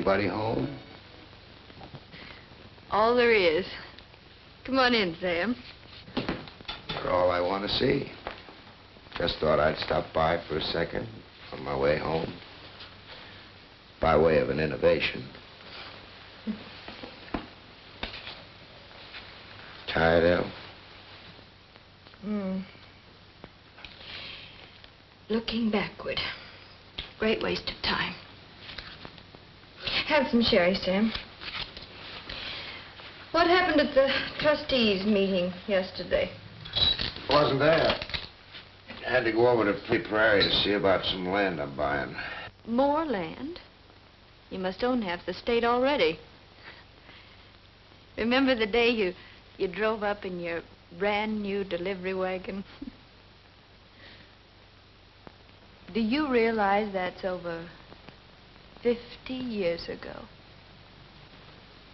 anybody home? All there is. Come on in, Sam. You're all I want to see. Just thought I'd stop by for a second on my way home. By way of an innovation. Tired, El? Looking backward. Great waste of time. Have some sherry, Sam. What happened at the trustees' meeting yesterday? Wasn't there. I had to go over to Plea Prairie to see about some land I'm buying. More land? You must own half the state already. Remember the day you drove up in your brand new delivery wagon? Do you realize that's over 50 years ago?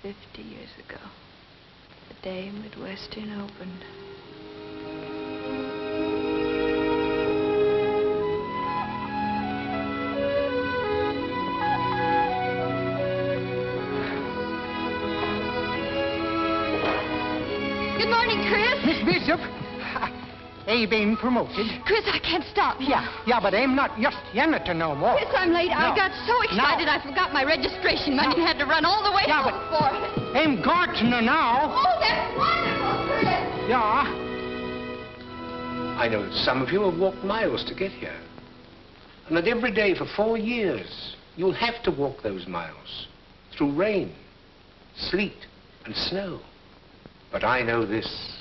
50 years ago. The day Midwestern opened. Good morning, Chris. Miss Bishop, Abe ain't promoted. Chris, I can't stop. Yeah, but I'm not just janitor no more. Chris, I'm late. No. I got so excited I forgot my registration money and had to run all the way home for it. I'm gardener now. Oh, that's wonderful, Chris. Yeah. I know that some of you have walked miles to get here. And that every day for 4 years, you'll have to walk those miles. Through rain, sleet, and snow. But I know this.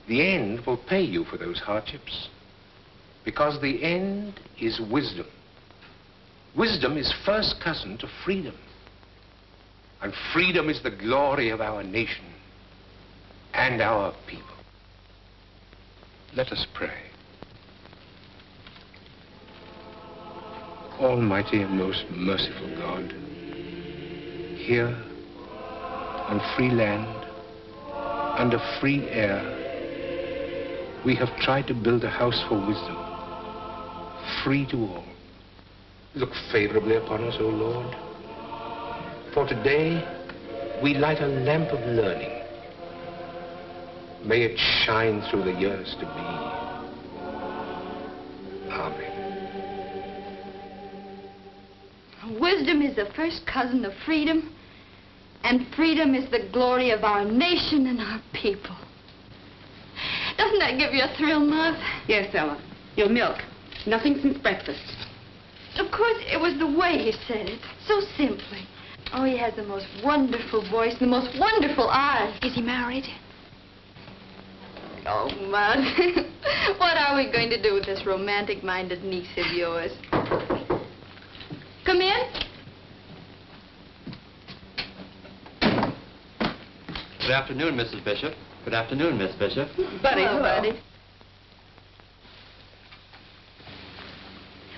The end will pay you for those hardships. Because the end is wisdom. Wisdom is first cousin to freedom. And freedom is the glory of our nation and our people. Let us pray. Almighty and most merciful God, here on free land, under free air, we have tried to build a house for wisdom, free to all. Look favorably upon us, O Lord. For today, we light a lamp of learning. May it shine through the years to be. Amen. Wisdom is the first cousin of freedom, and freedom is the glory of our nation and our people. Doesn't that give you a thrill, Mother? Yes, Ella. Your milk. Nothing since breakfast. Of course, it was the way he said it, so simply. Oh, he has the most wonderful voice, the most wonderful eyes. Is he married? Oh, Mud. What are we going to do with this romantic-minded niece of yours? Come in. Good afternoon, Mrs. Bishop. Good afternoon, Miss Bishop. Buddy, hello, Buddy.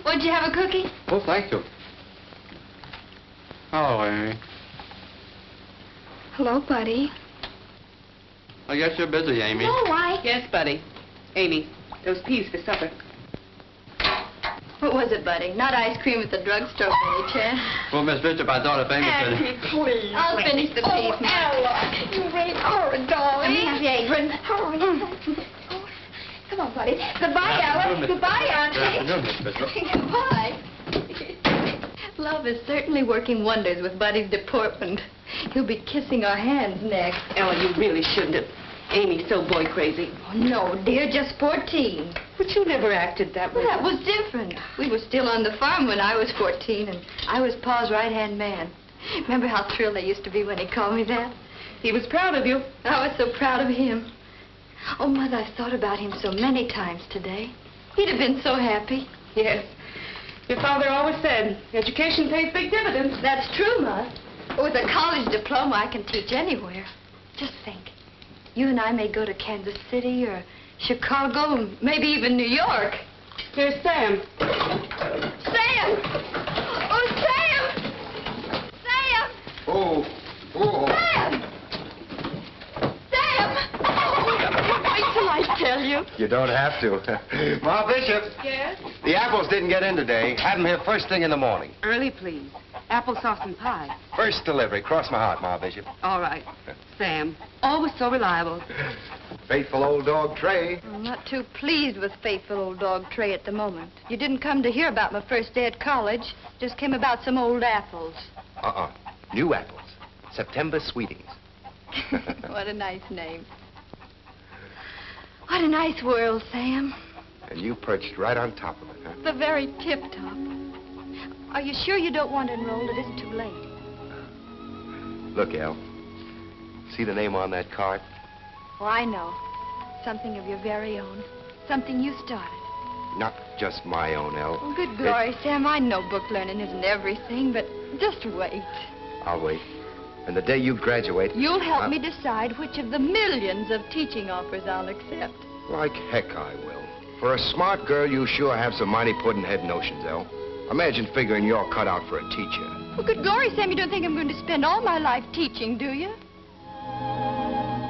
Would you have a cookie? Oh, thank you. Hello, Amy. Hello, Buddy. I guess you're busy, Amy. Oh, why? Yes, Buddy. Amy, those peas for supper. What was it, Buddy? Not ice cream at the drugstore, by any chance? Well, Miss Bishop, I thought if Amy could... Please. I'll finish the peas. Ella, you ain't horrid, darling. Let me have the apron. Hurry. Oh, come on, Buddy. Goodbye, Ella. Goodbye, Auntie. Good afternoon, Miss Bishop. Goodbye. Love is certainly working wonders with Buddy's deportment. He'll be kissing our hands next. Ella, you really shouldn't have. Amy's so boy crazy. Oh, no, dear, just 14. But you never acted that way. Well, that was different. We were still on the farm when I was 14, and I was Pa's right-hand man. Remember how thrilled I used to be when he called me that? He was proud of you. I was so proud of him. Oh, Mother, I've thought about him so many times today. He'd have been so happy. Yes. Your father always said, education pays big dividends. That's true, Ma. With a college diploma, I can teach anywhere. Just think. You and I may go to Kansas City or Chicago, maybe even New York. Here's Sam. Sam! Oh, Sam! Sam! Oh. Sam! Sam! Wait till I tell you. You don't have to. Ma Bishop. Yes? The apples didn't get in today. Have them here first thing in the morning. Early, please. Applesauce and pie. First delivery. Cross my heart, Ma Bishop. All right. Sam, always so reliable. Faithful old dog Trey. I'm not too pleased with faithful old dog Trey at the moment. You didn't come to hear about my first day at college. Just came about some old apples. New apples. September sweetings. What a nice name. What a nice world, Sam. And you perched right on top of it, huh? The very tip-top. Are you sure you don't want to enroll? It isn't too late. Look, El. See the name on that card? Oh, I know. Something of your very own. Something you started. Not just my own, El. Oh, good glory, Sam. I know book learning isn't everything, but just wait. I'll wait. And the day you graduate... You'll help me decide which of the millions of teaching offers I'll accept. Like heck I will. For a smart girl, you sure have some mighty puddin'-head notions, El. Imagine figuring you're cut out for a teacher. Well, good glory, Sam, you don't think I'm going to spend all my life teaching, do you?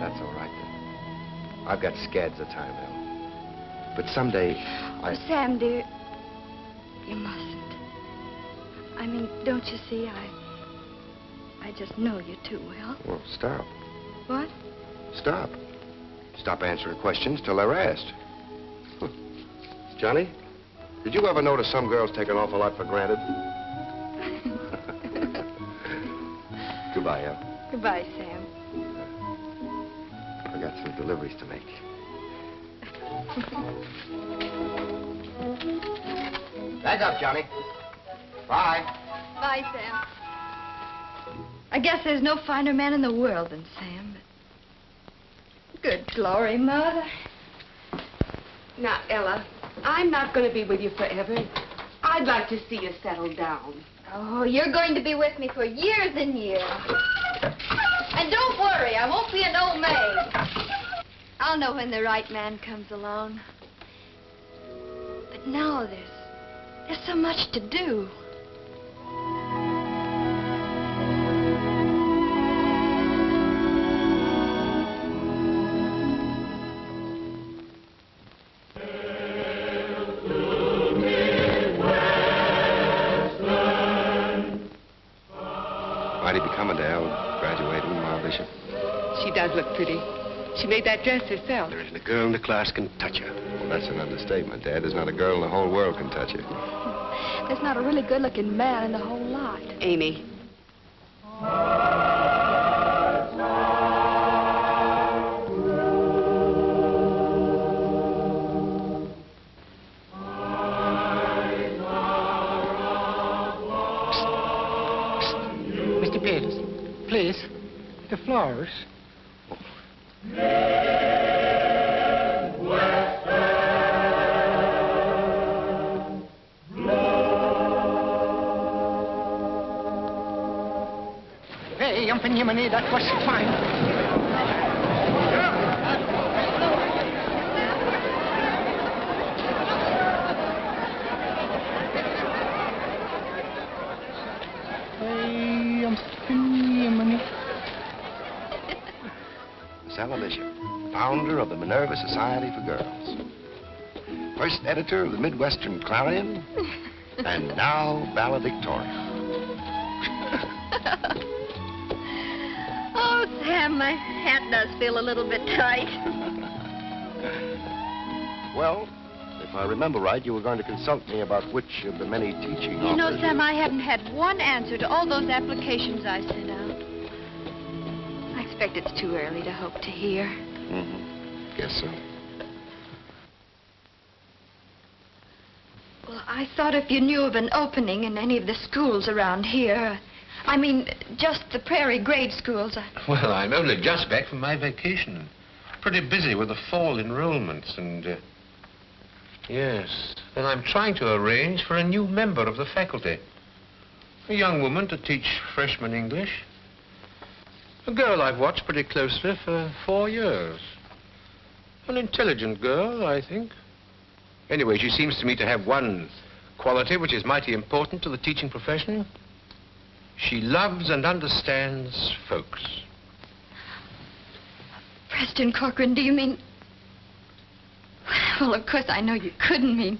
That's all right, then. I've got scads of time, El. But someday, Oh, Sam, dear, you mustn't. I mean, don't you see, I just know you too well. Well, stop. What? Stop. Stop answering questions till they're asked. Johnny, did you ever notice some girls take an awful lot for granted? Goodbye, El. Goodbye, Sam. I got some deliveries to make. Back up, Johnny. Bye. Bye, Sam. I guess there's no finer man in the world than Sam, but... Good glory, Mother. Now, Ella, I'm not going to be with you forever. I'd like to see you settle down. Oh, you're going to be with me for years and years. And don't worry, I won't be an old maid. I'll know when the right man comes along. But now there's so much to do. Mighty becoming to El, graduating, Ma Bishop. She does look pretty. She made that dress herself. There isn't a girl in the class can touch her. Well, that's an understatement, Dad. There's not a girl in the whole world can touch her. There's not a really good-looking man in the whole lot. Amy. Mr. Peters, please. The flowers. Hey, Yumpin' Yemeni, that was fine. Hey, Yumpin' Yemeni. Ella Bishop, founder of the Minerva Society for Girls. First editor of the Midwestern Clarion, and now valedictorian. Oh, Sam, my hat does feel a little bit tight. Well, if I remember right, you were going to consult me about which of the many teaching You know, offers Sam, I haven't had one answer to all those applications I sent out. I expect it's too early to hope to hear. Mm-hmm. Guess so. Well, I thought if you knew of an opening in any of the schools around here, I mean, just the prairie grade schools. Well, I'm only just back from my vacation. Pretty busy with the fall enrollments and... Yes, and I'm trying to arrange for a new member of the faculty. A young woman to teach freshman English. A girl I've watched pretty closely for 4 years. An intelligent girl, I think. Anyway, she seems to me to have one quality which is mighty important to the teaching profession. She loves and understands folks. Preston Corcoran, do you mean... Well, of course, I know you couldn't mean...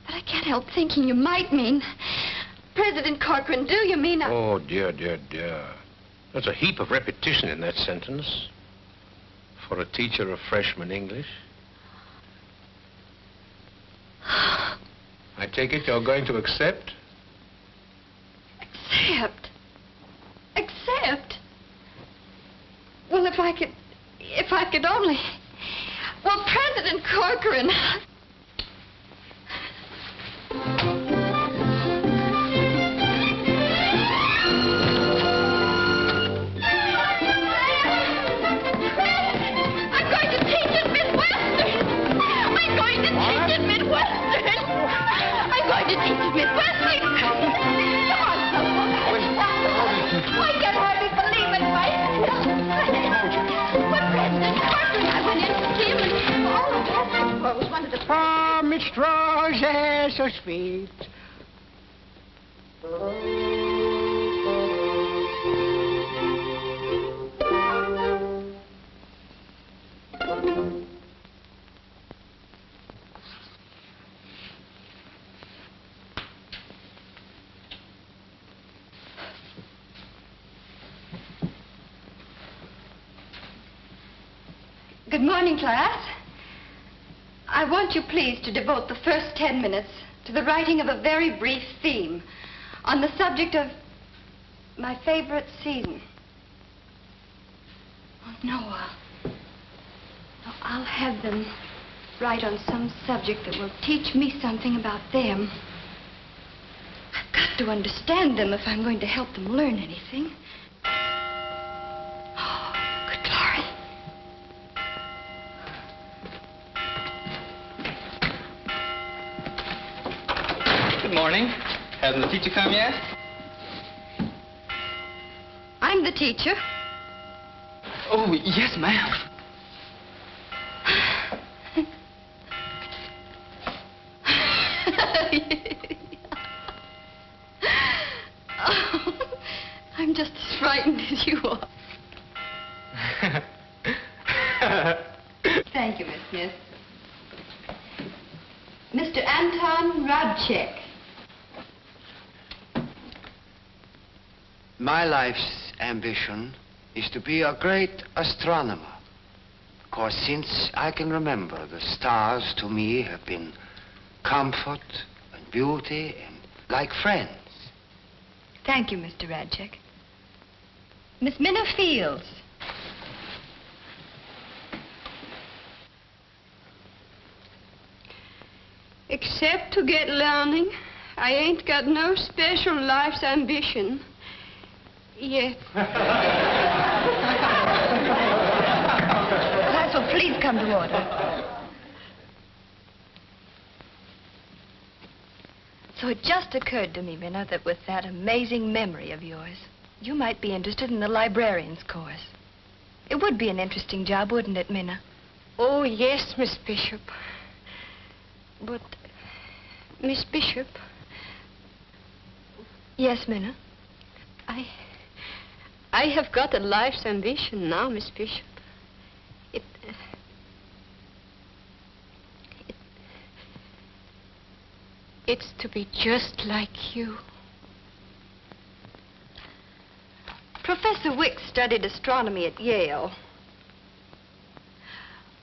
But I can't help thinking you might mean... President Corcoran, do you mean I... Oh, dear, dear, dear. There's a heap of repetition in that sentence for a teacher of freshman English. I take it you're going to accept? Accept? Accept? Well, if I could only... Well, President Corcoran... Midwestern! Come on, I can hardly believe it myself. But President Corcoran, I went in to see him and all of that. Well, it was one of the... Ah, Miss Roses, so sweet. Good morning, class. I want you, please, to devote the first 10 minutes to the writing of a very brief theme on the subject of my favorite season. Oh, no, I'll have them write on some subject that will teach me something about them. I've got to understand them if I'm going to help them learn anything. Good morning. Hasn't the teacher come yet? I'm the teacher. Oh, yes, ma'am. Oh, I'm just as frightened as you are. Thank you, Miss Smith. Mr. Anton Radchek. My life's ambition is to be a great astronomer. Because since I can remember, the stars to me have been comfort and beauty and like friends. Thank you, Mr. Radchek. Miss Minna Fields. Except to get learning, I ain't got no special life's ambition. Yet. Class will please come to order. So it just occurred to me, Minna, that with that amazing memory of yours, you might be interested in the librarian's course. It would be an interesting job, wouldn't it, Minna? Oh, yes, Miss Bishop. But, Miss Bishop... Yes, Minna? I have got a life's ambition now, Miss Bishop. It's to be just like you. Professor Wicks studied astronomy at Yale.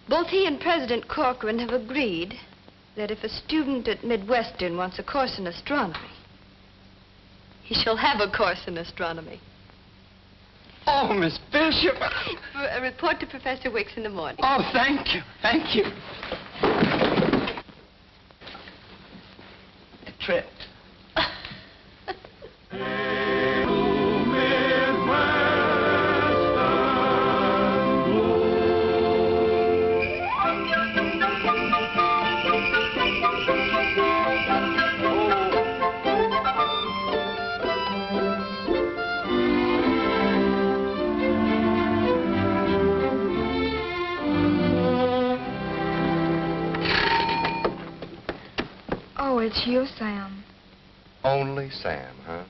Both he and President Corcoran have agreed that if a student at Midwestern wants a course in astronomy, he shall have a course in astronomy. Oh, Miss Bishop. A report to Professor Wicks in the morning. Oh, thank you. Thank you. A trip. Oh, it's you, Sam. Only Sam, huh?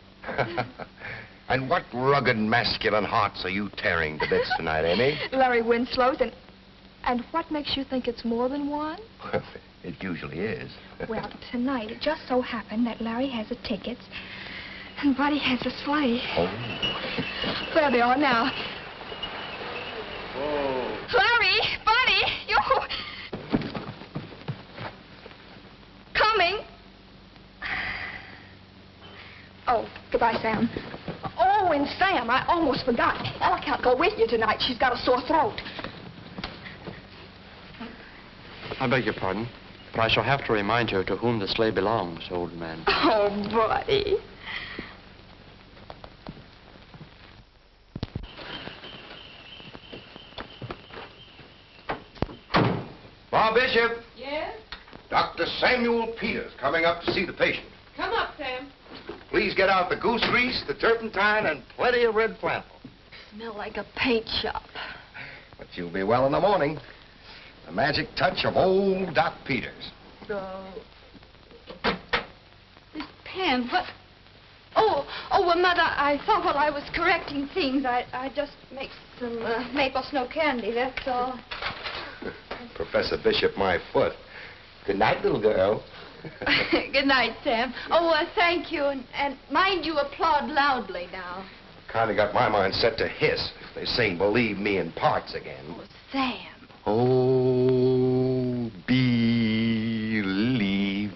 And what rugged masculine hearts are you tearing to bits tonight, Amy? Larry Winslow's, and what makes you think it's more than one? Well, it usually is. Well, tonight, it just so happened that Larry has the tickets And Buddy has a sleigh. Oh. There they are now. Oh. Larry! Buddy! You... Coming. Oh, goodbye, Sam. Oh, and Sam, I almost forgot. Ella can't go with you tonight. She's got a sore throat. I beg your pardon, but I shall have to remind you to whom the sleigh belongs, old man. Oh, Buddy. Ma Bishop. Yes? Dr. Samuel Peters coming up to see the patient. Come up, Sam. Please get out the goose grease, the turpentine, and plenty of red flannel. Smell like a paint shop. But you'll be well in the morning. The magic touch of old Doc Peters. Miss Pam, what? Oh, well, Mother, I thought while I was correcting things, I'd just make some maple snow candy, that's all. Professor Bishop, my foot. Good night, little girl. Good night, Sam. Oh, thank you, and mind you applaud loudly now. Kinda got my mind set to hiss if they sing Believe Me in parts again. Oh, Sam. Oh, believe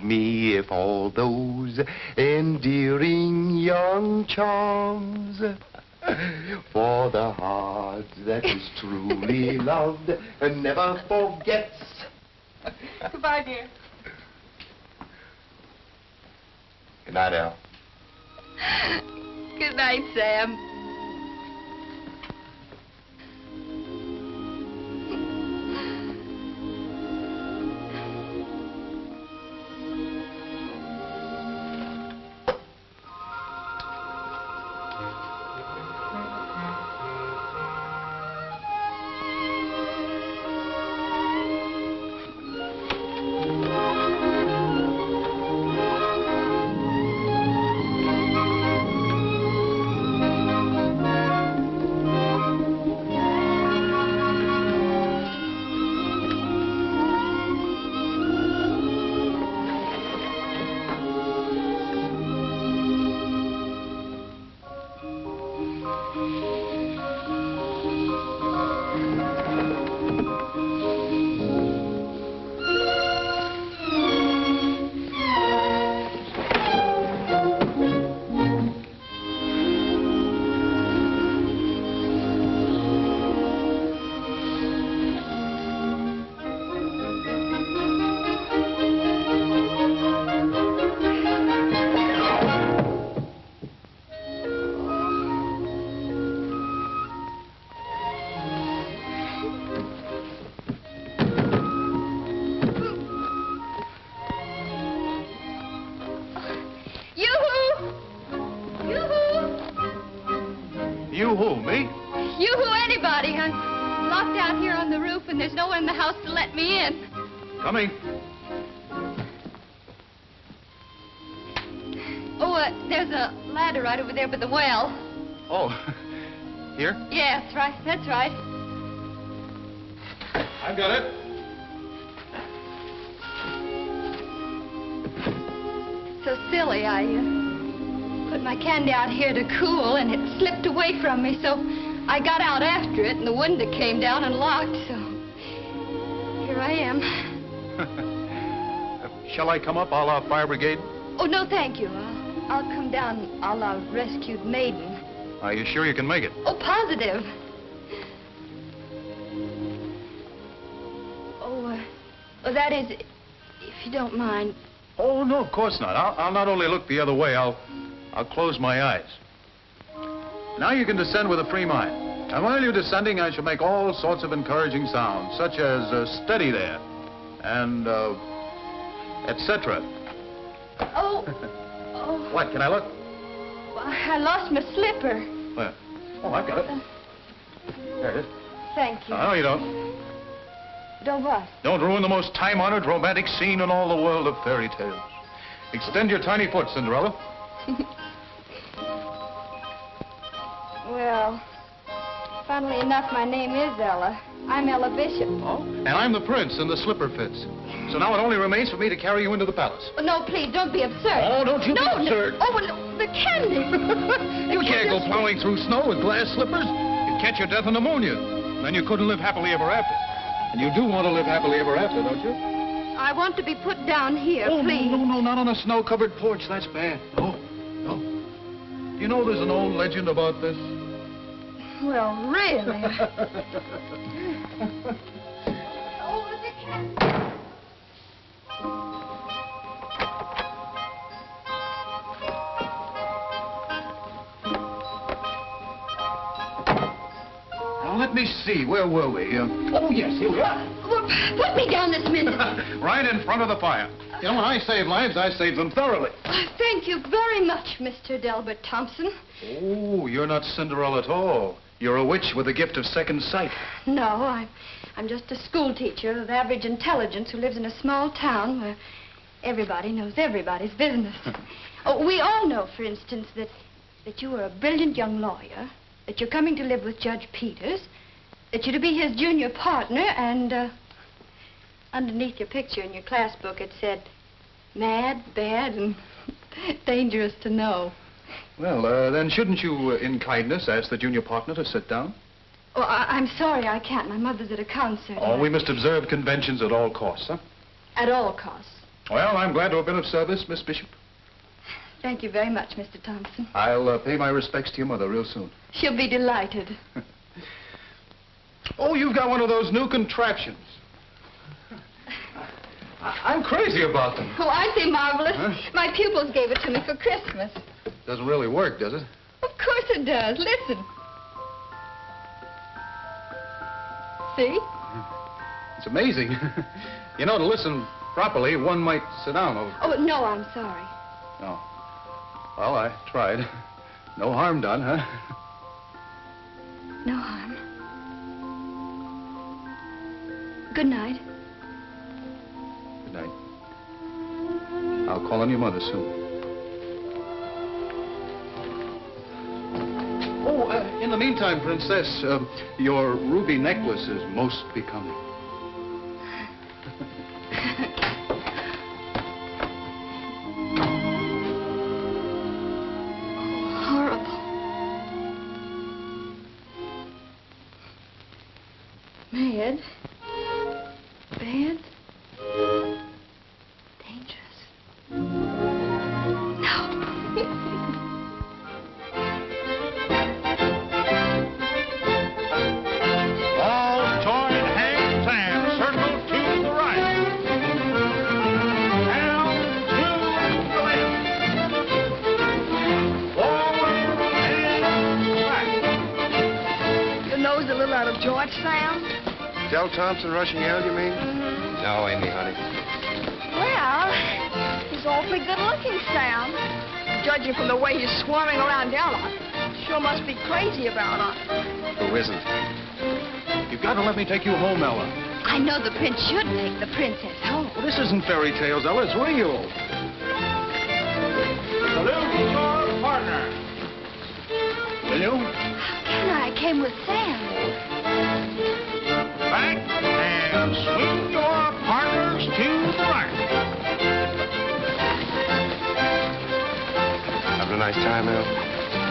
me if all those endearing young charms for the heart that is truly loved and never forgets. Goodbye, dear. Good night, Al. Good night, Sam. You who, me? You who, anybody. I'm locked out here on the roof, and there's no one in the house to let me in. Coming. Oh, there's a ladder right over there by the well. Oh, here? Yeah, that's right. That's right. I've got it. So silly. I put my candy out here to cool, and it slipped away from me, so I got out after it, and the window came down and locked, so here I am. Shall I come up a la fire brigade? Oh, no, thank you. I'll come down a la rescued maiden. Are you sure you can make it? Oh, positive. Oh, that is, if you don't mind. Oh, no, of course not. I'll not only look the other way, I'll close my eyes. Now you can descend with a free mind. And while you're descending, I shall make all sorts of encouraging sounds, such as steady there, and, etc. Oh. What, can I look? Well, I lost my slipper. Where? Oh, I've got it. There it is. Thank you. No, you don't. Don't what? Don't ruin the most time-honored romantic scene in all the world of fairy tales. Extend your tiny foot, Cinderella. Well, funnily enough, my name is Ella. I'm Ella Bishop. Oh? And I'm the prince, and the slipper fits. So now it only remains for me to carry you into the palace. Oh, no, please, don't be absurd. Oh, don't you be absurd. No. Oh, well, no, the candy. You can't go plowing through snow with glass slippers. You'd catch your death of pneumonia. Then you couldn't live happily ever after. And you do want to live happily ever after, don't you? I want to be put down here, Oh, please. no, not on a snow-covered porch. That's bad. No. You know there's an old legend about this? Well, really. Oh, the candy. Now, let me see. Where were we? Oh, yes, here we are. Well, put me down this minute. Right in front of the fire. You know, when I save lives, I save them thoroughly. Thank you very much, Mr. Delbert Thompson. Oh, you're not Cinderella at all. You're a witch with a gift of second sight. No, I'm just a school teacher of average intelligence who lives in a small town where everybody knows everybody's business. Oh, we all know, for instance, that you are a brilliant young lawyer, that you're coming to live with Judge Peters, that you're to be his junior partner, and underneath your picture in your class book it said, mad, bad, and dangerous to know. Well, then shouldn't you, in kindness, ask the junior partner to sit down? Oh, I'm sorry, I can't. My mother's at a concert. Oh, we must observe conventions at all costs, huh? At all costs. Well, I'm glad to have been of service, Miss Bishop. Thank you very much, Mr. Thompson. I'll pay my respects to your mother real soon. She'll be delighted. Oh, you've got one of those new contraptions. I'm crazy about them. Oh, aren't they marvelous? Huh? My pupils gave it to me for Christmas. Doesn't really work, does it? Of course it does. Listen. See? It's amazing. You know, to listen properly, one might sit down over... Oh, no, I'm sorry. Oh. Well, I tried. No harm done, huh? No harm. Good night. Good night. I'll call on your mother soon. Oh, in the meantime, Princess, your ruby necklace is most becoming. Horrible. Mad. Bad. Dangerous. No. All join hands and circle to the right. Down to the left. Forward and back. Your nose a little out of joint, Sam? Del Thompson rushing out, you mean? No, Amy, honey. Well, he's awfully good-looking, Sam. Judging from the way he's swarming around Ella, sure must be crazy about her. Who isn't? You've got to let me take you home, Ella. I know the prince should take the princess home. Well, this isn't fairy tales, Ella. It's real. Salute your partner. Will you? Can I? I came with Sam. Back and swing your partners to the right. Having a nice time, Al?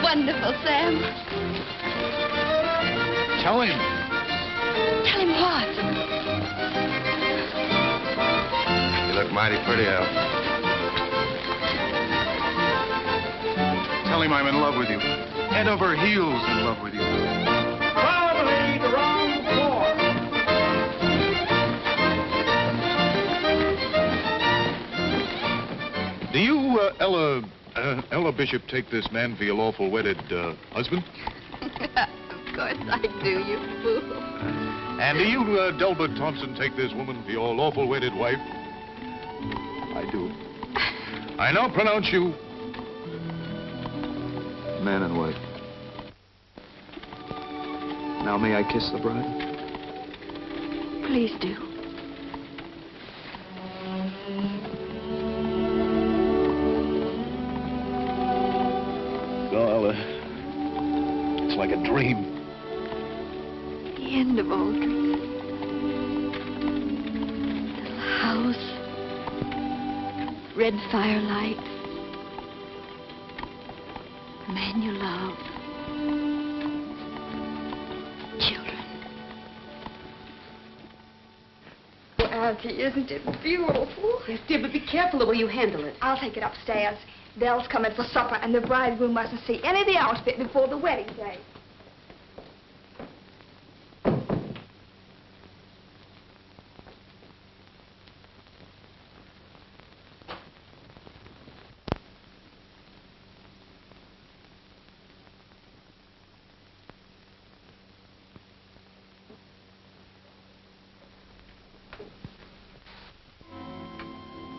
Wonderful, Sam. Tell him. Tell him what? You look mighty pretty, Al. Tell him I'm in love with you. Head over heels in love with you. Probably the wrong floor. Do you, Ella Bishop, take this man for your lawful wedded husband? Of course I do, you fool. And do you, Delbert Thompson, take this woman for your lawful wedded wife? I do. I now pronounce you man and wife. Now may I kiss the bride? Please do. Oh, Ella, it's like a dream. The end of all dreams. red firelight, the man you love, children. Well, Auntie, isn't it beautiful? Yes, dear, but be careful the way you handle it. I'll take it upstairs. Belle's coming for supper, and the bridegroom mustn't see any of the outfit before the wedding day.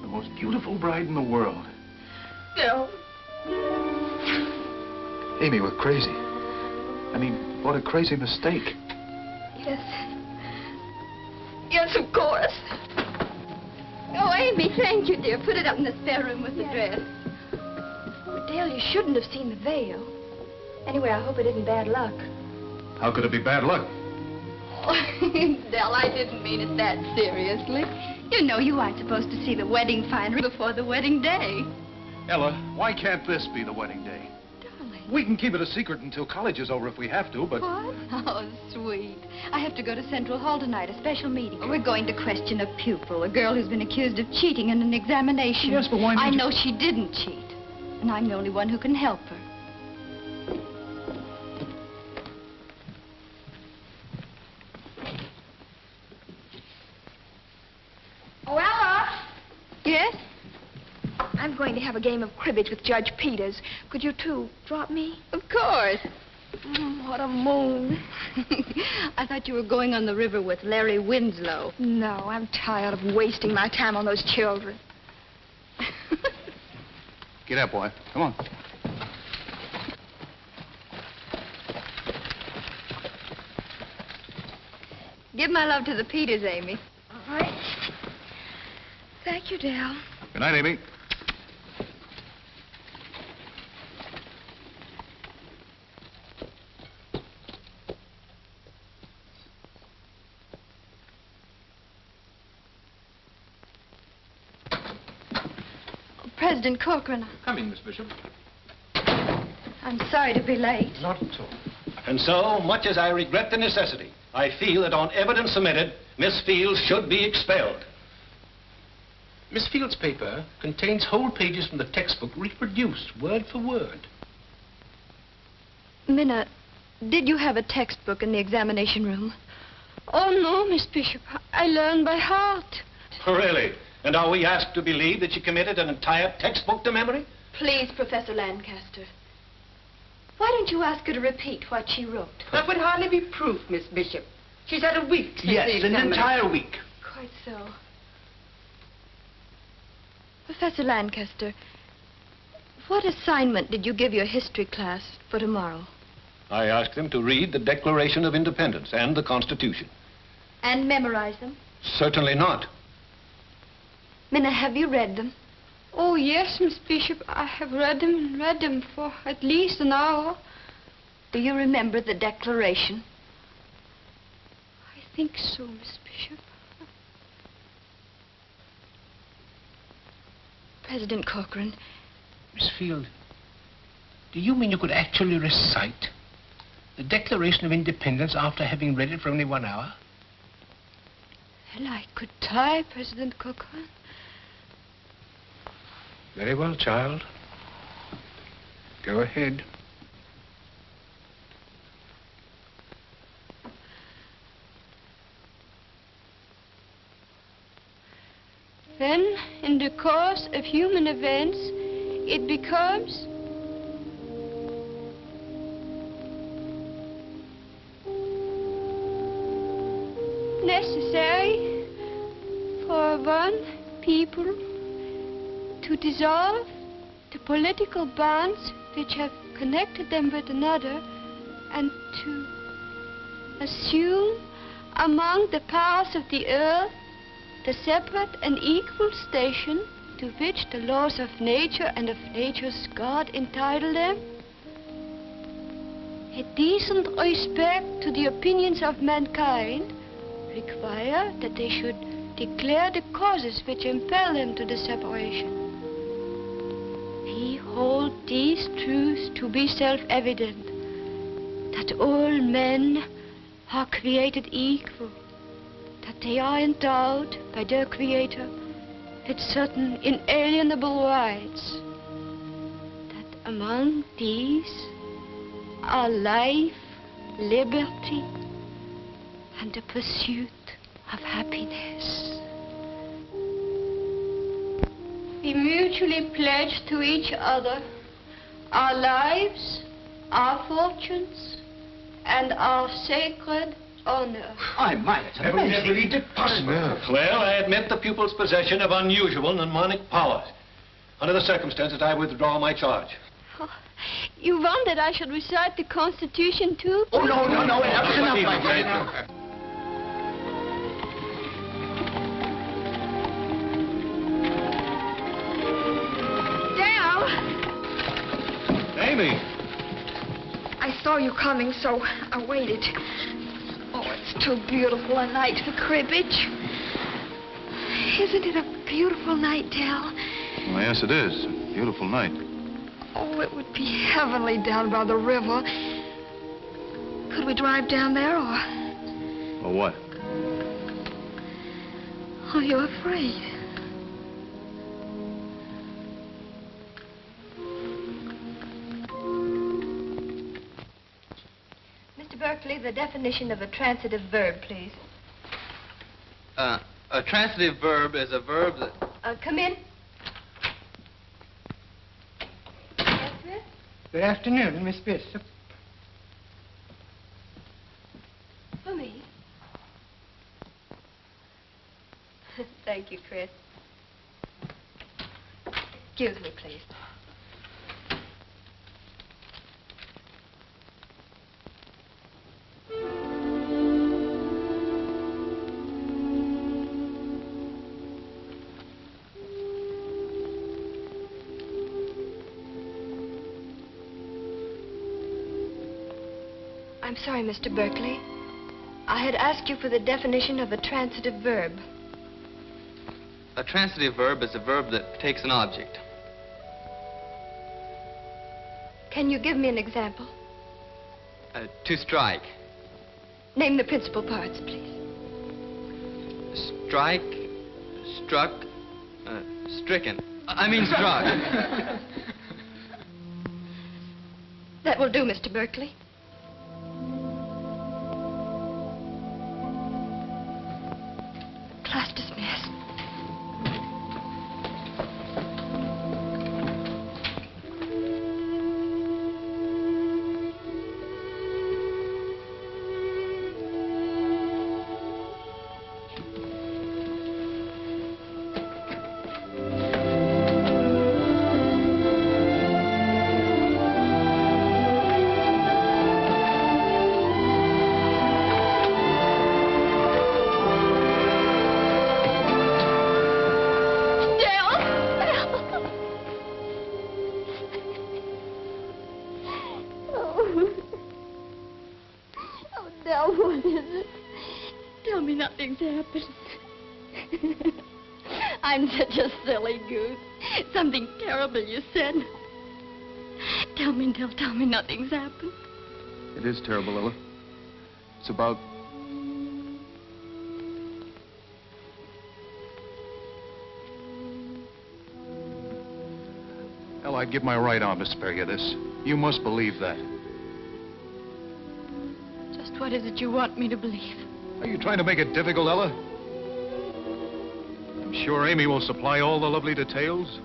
The most beautiful bride in the world. Bill. Amy, we're crazy. I mean, what a crazy mistake. Yes. Yes, of course. Oh, Amy, thank you, dear. Put it up in the spare room with the dress. Oh, Dale, you shouldn't have seen the veil. Anyway, I hope it isn't bad luck. How could it be bad luck? Oh, Dell, I didn't mean it that seriously. You know you aren't supposed to see the wedding finery before the wedding day. Ella, why can't this be the wedding day? Darling. We can keep it a secret until college is over if we have to, but... What? Oh, sweet. I have to go to Central Hall tonight, a special meeting. We're going to question a pupil, a girl who's been accused of cheating in an examination. Yes, but why I did you... know she didn't cheat, and I'm the only one who can help her. Oh, Ella! Yes? I'm going to have a game of cribbage with Judge Peters. Could you two drop me? Of course. What a moon. I thought you were going on the river with Larry Winslow. No, I'm tired of wasting my time on those children. Get up, boy. Come on. Give my love to the Peters, Amy. All right. Thank you, Dale. Good night, Amy. President Corcoran, Come in, Miss Bishop. I'm sorry to be late. Not at all. And so, much as I regret the necessity, I feel that on evidence submitted, Miss Fields should be expelled. Miss Fields' paper contains whole pages from the textbook reproduced word for word. Minna, did you have a textbook in the examination room? Oh, no, Miss Bishop. I learn by heart. Really? And are we asked to believe that she committed an entire textbook to memory? Please, Professor Lancaster. Why don't you ask her to repeat what she wrote? That would hardly be proof, Miss Bishop. She's had a week since Yes, the an examination. entire week. Quite so. Professor Lancaster, what assignment did you give your history class for tomorrow? I asked them to read the Declaration of Independence and the Constitution. And memorize them? Certainly not. Minna, have you read them? Oh, yes, Miss Bishop. I have read them and read them for at least an hour. Do you remember the Declaration? I think so, Miss Bishop. President Corcoran. Miss Field, do you mean you could actually recite the Declaration of Independence after having read it for only 1 hour? Well, I could try, President Corcoran. Very well, child. Go ahead. Then, in the course of human events, it becomes necessary for one people to dissolve the political bonds which have connected them with another and to assume among the powers of the earth the separate and equal station to which the laws of nature and of nature's God entitle them. A decent respect to the opinions of mankind require that they should declare the causes which impel them to the separation. hold these truths to be self-evident, that all men are created equal, that they are endowed by their Creator with certain inalienable rights, that among these are life, liberty, and the pursuit of happiness. We mutually pledge to each other our lives, our fortunes, and our sacred honor. I might. Never believed it possible. Well, I admit the pupil's possession of unusual mnemonic powers. Under the circumstances, I withdraw my charge. Oh, you want that I should recite the Constitution, too? Oh, no, that's enough, my friend. Amy! I saw you coming, so I waited. Oh, it's too beautiful a night for cribbage. Isn't it a beautiful night, Dell? Well, yes, it is. A beautiful night. Oh, it would be heavenly down by the river. Could we drive down there, or... Or what? Are you afraid? Mr. Berkeley, the definition of a transitive verb, please. A transitive verb is a verb that... Come in. Yes, Smith? Good afternoon, Miss Bishop. For me. Thank you, Chris. Excuse me, please. I'm sorry, Mr. Berkeley. I had asked you for the definition of a transitive verb. A transitive verb is a verb that takes an object. Can you give me an example? To strike. Name the principal parts, please. Strike, struck, stricken. I mean struck. That will do, Mr. Berkeley. Class dismissed. I'm such a silly goose. Something terrible you said. Tell me, Del, tell me nothing's happened. It is terrible, Ella. It's about... Ella, I'd give my right arm to spare you this. You must believe that. Just what is it you want me to believe? Are you trying to make it difficult, Ella? I'm sure Amy will supply all the lovely details.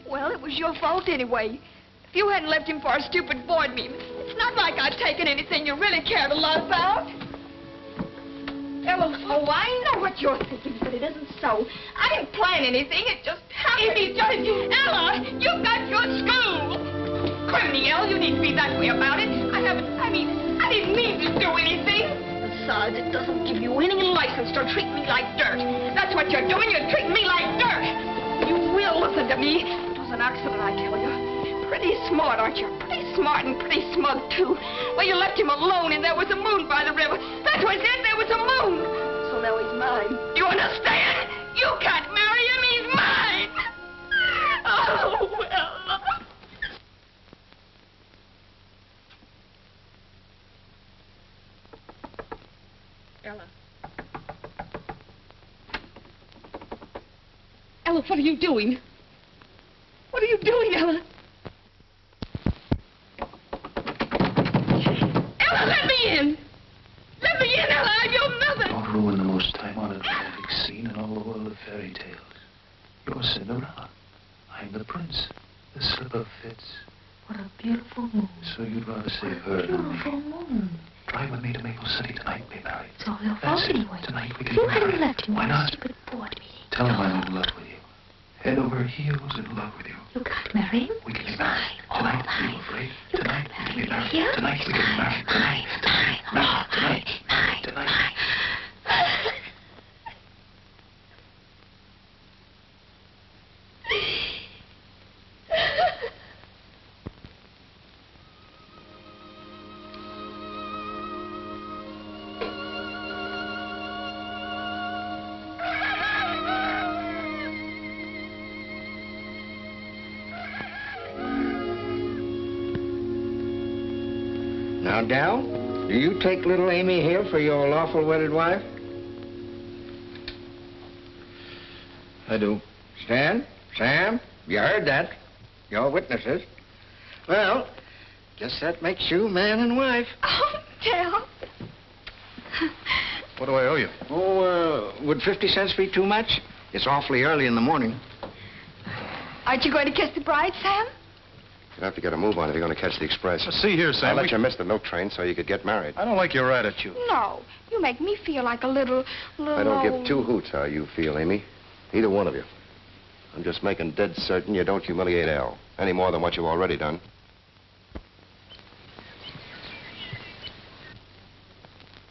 Well, it was your fault anyway. If you hadn't left him for a stupid board meeting, it's not like I'd taken anything you really cared a lot about. Ella, oh, I know what you're thinking, but it isn't so. I didn't plan anything. It just happened. Ella, you've got your school. Criminy, Ella, you needn't be that way about it. I didn't mean to do anything. Besides, it doesn't give you any license to treat me like dirt. That's what you're doing. You're treating me like dirt. You will listen to me. It was an accident, I tell you. Pretty smart, aren't you? Pretty smart and pretty smug, too. Well, you left him alone, and there was a moon by the river. That was it. There was a moon. So now he's mine. Do you understand? You can't marry him. He's mine. Oh, well. Ella. Ella, what are you doing? What are you doing, Ella? Ella, let me in! Let me in, Ella! I'm your mother! Don't ruin the most time-honored romantic scene in all the world of fairy tales. You're Cinderella. I'm the prince. The slipper fits. What a beautiful moon. So you'd rather save her than me. Beautiful moon. Drive with me to Maple City tonight and be married. It's all your That's fault it. anyway. Tonight we can You be married. hadn't left him Why on a not? stupid board meeting. Tell him I'm in love with you. Head over heels in love with you. You can't marry him. We can be married. Tonight, are you afraid? Tonight, we can be married. Here? Tonight, we can be married. Tonight. Married. Tonight. Tonight. Now, Dal, do you take little Amy here for your lawful wedded wife? I do. Stan? Sam? You heard that. You're witnesses. Well, guess that makes you man and wife. Oh, Dale. What do I owe you? Oh, would 50 cents be too much? It's awfully early in the morning. Aren't you going to kiss the bride, Sam? You'll have to get a move on if you're going to catch the express. See here, Sam. I'll let you miss the milk train so you could get married. I don't like your attitude. No. You make me feel like a little... I don't give two hoots how you feel, Amy. Either one of you. I'm just making dead certain you don't humiliate Al, any more than what you've already done.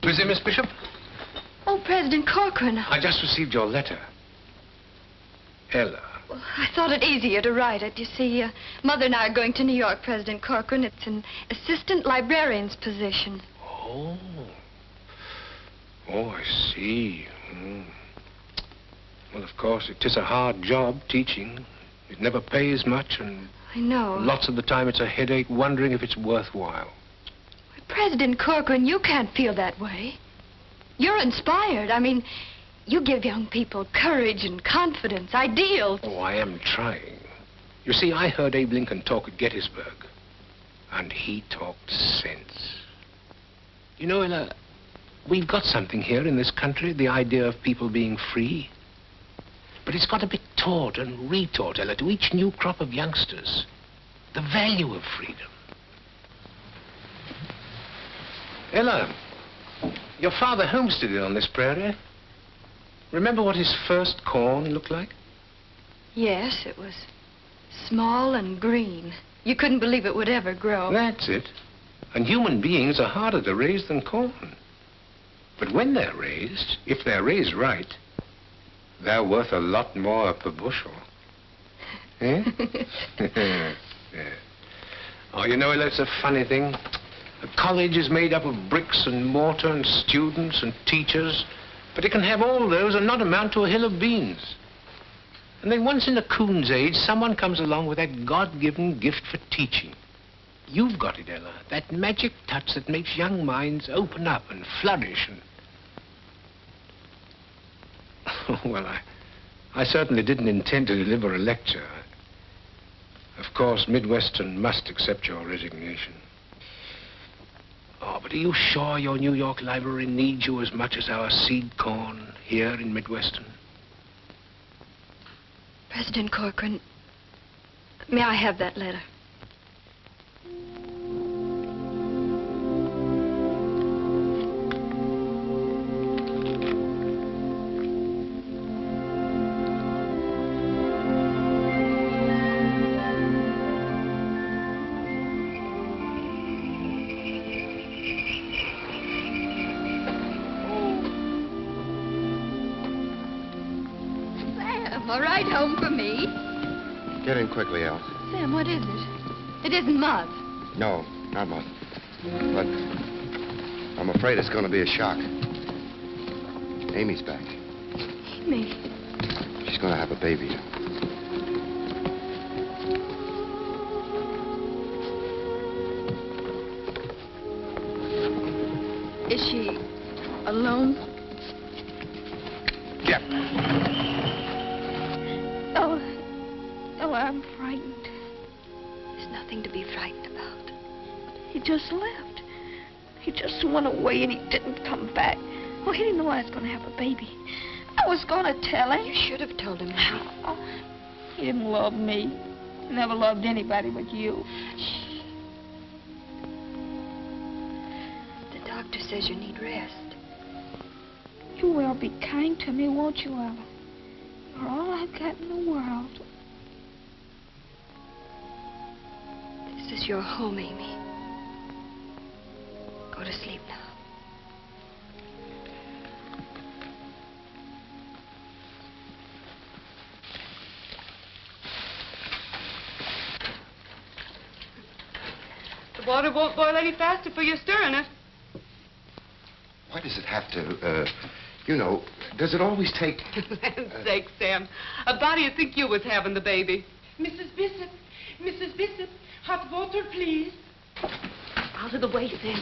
Busy, Miss Bishop? Oh, President Corcoran. I just received your letter. Ella. Well, I thought it easier to write it. You see, Mother and I are going to New York, President Corcoran. It's an assistant librarian's position. Oh. Oh, I see. Well, of course, it is a hard job, teaching. It never pays much, and I know. lots of the time it's a headache wondering if it's worthwhile. President Corcoran, you can't feel that way. You're inspired. I mean, you give young people courage and confidence, ideals. Oh, I am trying. You see, I heard Abe Lincoln talk at Gettysburg, and he talked sense. You know, Ella, we've got something here in this country, the idea of people being free. But it's got to be taught and retaught, Ella, to each new crop of youngsters. The value of freedom. Ella, your father homesteaded on this prairie. Remember what his first corn looked like? Yes, it was small and green. You couldn't believe it would ever grow. That's it. And human beings are harder to raise than corn. But when they're raised, if they're raised right, they're worth a lot more per bushel. Eh? Yeah. Oh, you know, it's a funny thing. A college is made up of bricks and mortar and students and teachers, but it can have all those and not amount to a hill of beans. And then once in a coon's age, someone comes along with that God-given gift for teaching. You've got it, Ella, that magic touch that makes young minds open up and flourish. And... well, I certainly didn't intend to deliver a lecture. Of course, Midwestern must accept your resignation. Oh, but are you sure your New York library needs you as much as our seed corn here in Midwestern? President Corcoran, may I have that letter? Sam, a ride home for me. Get in quickly, Al. Sam, what is it? It isn't Mud. No, not much. But I'm afraid it's going to be a shock. Amy's back. Amy. She's going to have a baby. Is she alone? Yeah. Oh, I'm frightened. There's nothing to be frightened about. He just left. He just went away and he didn't come back. Well, he didn't know I was going to have a baby. I was going to tell him. You should have told him, Mary. Oh, he didn't love me. He never loved anybody but you. Shh. The doctor says you need rest. You will be kind to me, won't you, Ella? You're all I've got in the world. This is your home, Amy. Go to sleep now. The water won't boil any faster for you stirring it. Why does it have to, you know, does it always take... Land's sake, Sam. How do you think you was having the baby? Mrs. Bishop, hot water, please. Out of the way, Sam.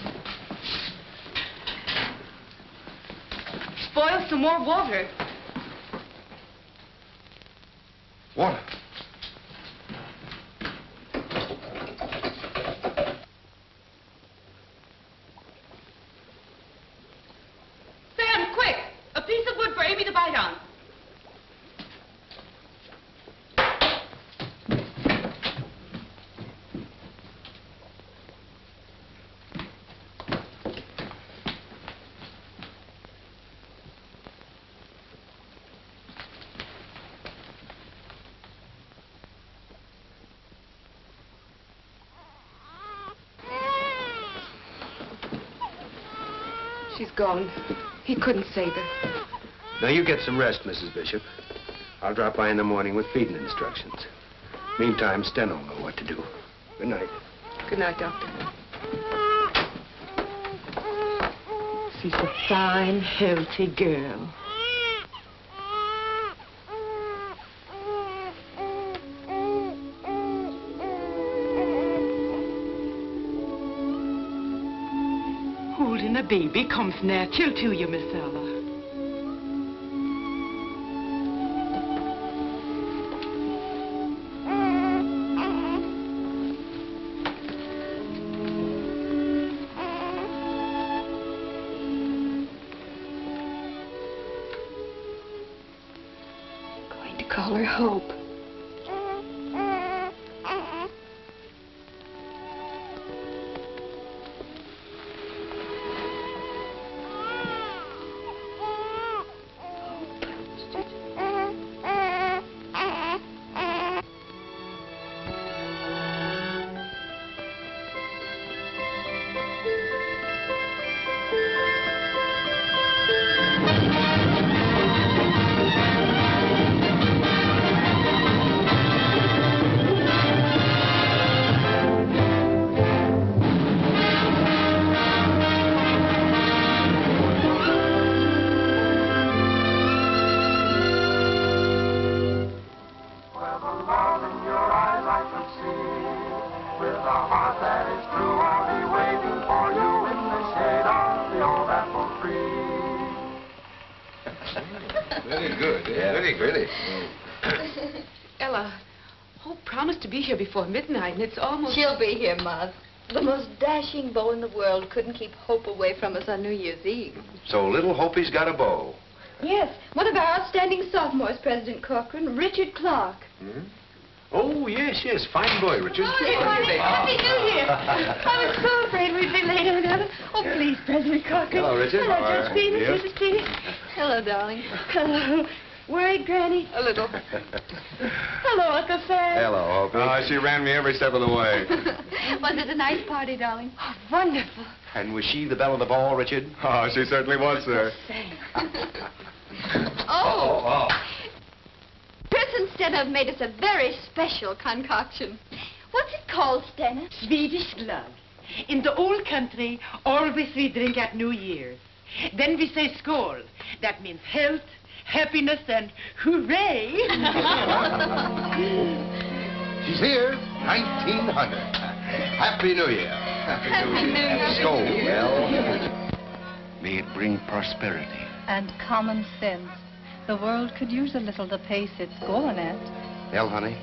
Boil some more water. Water? Sam, quick! A piece of wood for Amy to bite on. She's gone. He couldn't save her. Now, you get some rest, Mrs. Bishop. I'll drop by in the morning with feeding instructions. Meantime, Sten will know what to do. Good night. Good night, Doctor. She's a fine, healthy girl. Holding a baby comes natural to you, Miss Ella. Going to call her Hope. Very good. Yeah. Very good. Ella, Hope promised to be here before midnight, and it's almost... She'll be here, Mother. The most dashing beau in the world couldn't keep Hope away from us on New Year's Eve. So little Hope's got a beau. Yes, one of our outstanding sophomores, President Corcoran, Richard Clark. Hmm? Oh, yes, yes. Fine boy, Richard. Oh, Happy New Year. I was so afraid we'd be late on that. Oh, please, President Corcoran. Hello, Richard. Hello, Judge Stevens, Yes. Mrs. Petey. Hello, darling. Hello. Worried, Granny? A little. Hello, Uncle Sam. Hello, Hope. She ran me every step of the way. Was it a nice party, darling? Oh, wonderful. And was she the belle of the ball, Richard? Oh, she certainly was, sir. Oh! Chris and Stella have made us a very special concoction. What's it called, Stena? Swedish glove. In the old country, always we drink at New Year's. Then we say skål. That means health, happiness, and hooray! She's here, 1900. Happy New Year. Happy New Year. Skål, well. May it bring prosperity. And common sense. The world could use a little the pace it's going at. Hell, honey,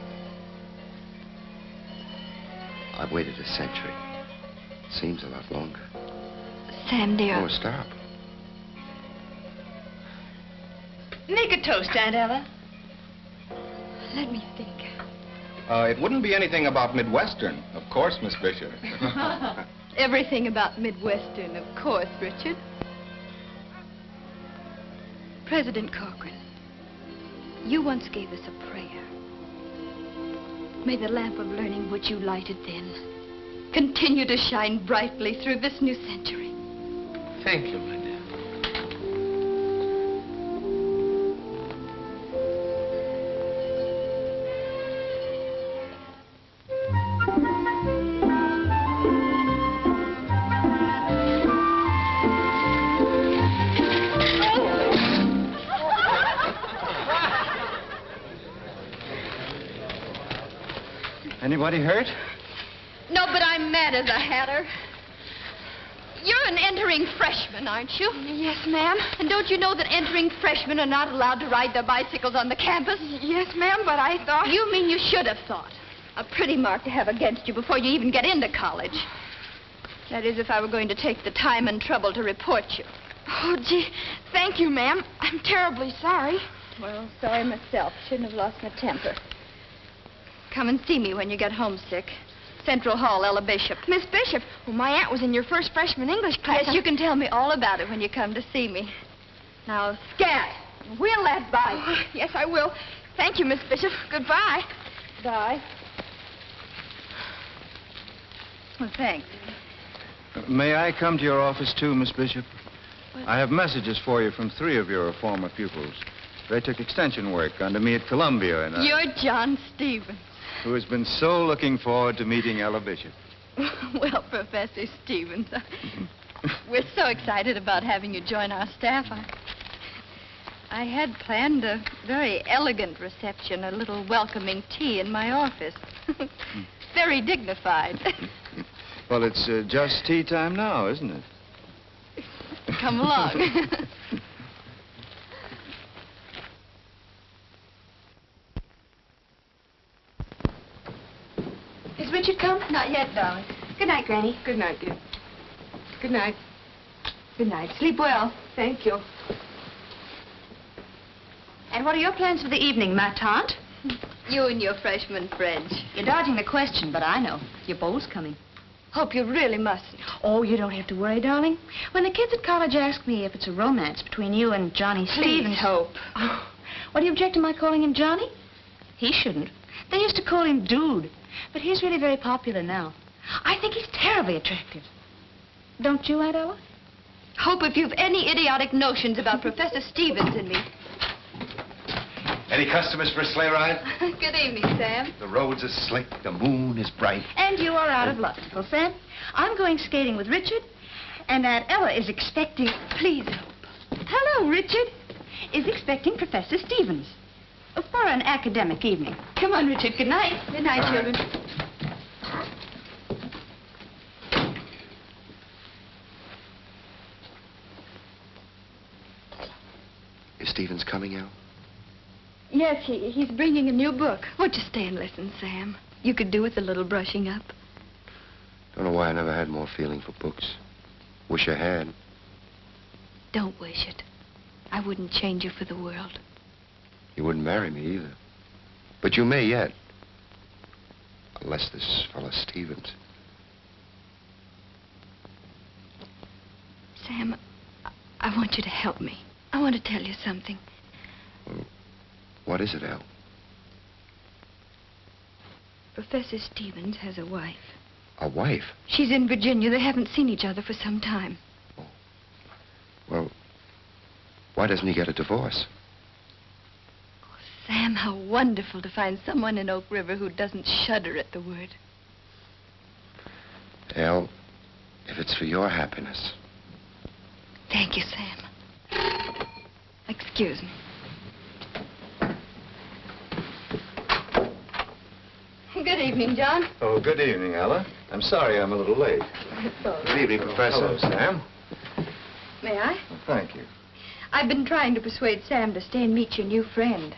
I've waited a century. Seems a lot longer. Sam, dear. Oh, stop. Make a toast, Aunt Ella. Let me think. It wouldn't be anything about Midwestern, of course, Miss Bishop. Everything about Midwestern, of course, Richard. President Corcoran, you once gave us a prayer. May the lamp of learning which you lighted then continue to shine brightly through this new century. Thank you, my dear. Anybody hurt? No, but I'm mad as a hatter. You're an entering freshman, aren't you? Yes, ma'am. And don't you know that entering freshmen are not allowed to ride their bicycles on the campus? Yes, ma'am, but I thought... You mean you should have thought. A pretty mark to have against you before you even get into college. That is, if I were going to take the time and trouble to report you. Oh, gee, thank you, ma'am. I'm terribly sorry. Well, sorry myself. Shouldn't have lost my temper. Come and see me when you get homesick. Central Hall, Ella Bishop. Miss Bishop, well, my aunt was in your first freshman English class. Yes, you can tell me all about it when you come to see me. Now, scat. Wheel that bike. Oh, yes, I will. Thank you, Miss Bishop. Goodbye. Bye. Well, thanks. May I come to your office, too, Miss Bishop? I have messages for you from 3 of your former pupils. They took extension work under me at Columbia, and You're John Stevens. who has been so looking forward to meeting Ella Bishop. Well, Professor Stevens, we're so excited about having you join our staff. I had planned a very elegant reception, a little welcoming tea in my office. Very dignified. Well, it's just tea time now, isn't it? Come along. Is Richard come? Not yet, darling. Good night, Granny. Good night, dear. Good night. Good night. Sleep well. Thank you. And what are your plans for the evening, ma tante? You and your freshman friends. You're dodging the question, but I know. Your beau's coming. Hope you really mustn't. Oh, you don't have to worry, darling. When the kids at college ask me if it's a romance between you and Johnny Stevens... Please, Hope. Oh, what do you object to my calling him Johnny? He shouldn't. They used to call him Dude, but he's really very popular now. I think he's terribly attractive. Don't you, Aunt Ella? Hope if you've any idiotic notions about Professor Stevens and me. Any customers for a sleigh ride? Good evening, Sam. The roads are slick, the moon is bright. And you are out of luck, Uncle Sam. I'm going skating with Richard, and Aunt Ella is expecting... Please, Hope. Hello, Richard. Is expecting Professor Stevens. For an academic evening. Come on, Richard. Good night. Good night, children. Is Stevens coming, Al? Yes, he's bringing a new book. Won't you stay and listen, Sam? You could do with a little brushing up. Don't know why I never had more feeling for books. Wish I had. Don't wish it. I wouldn't change you for the world. You wouldn't marry me either. But you may yet. Unless this fellow Stevens. Sam, I want you to help me. I want to tell you something. Well, what is it, Al? Professor Stevens has a wife. A wife? She's in Virginia. They haven't seen each other for some time. Oh. Well, why doesn't he get a divorce? Sam, how wonderful to find someone in Oak River who doesn't shudder at the word. Elle, if it's for your happiness. Thank you, Sam. Excuse me. Good evening, John. Oh, good evening, Ella. I'm sorry I'm a little late. It's all Good evening, Professor. Hello, Sam. May I? Well, thank you. I've been trying to persuade Sam to stay and meet your new friend.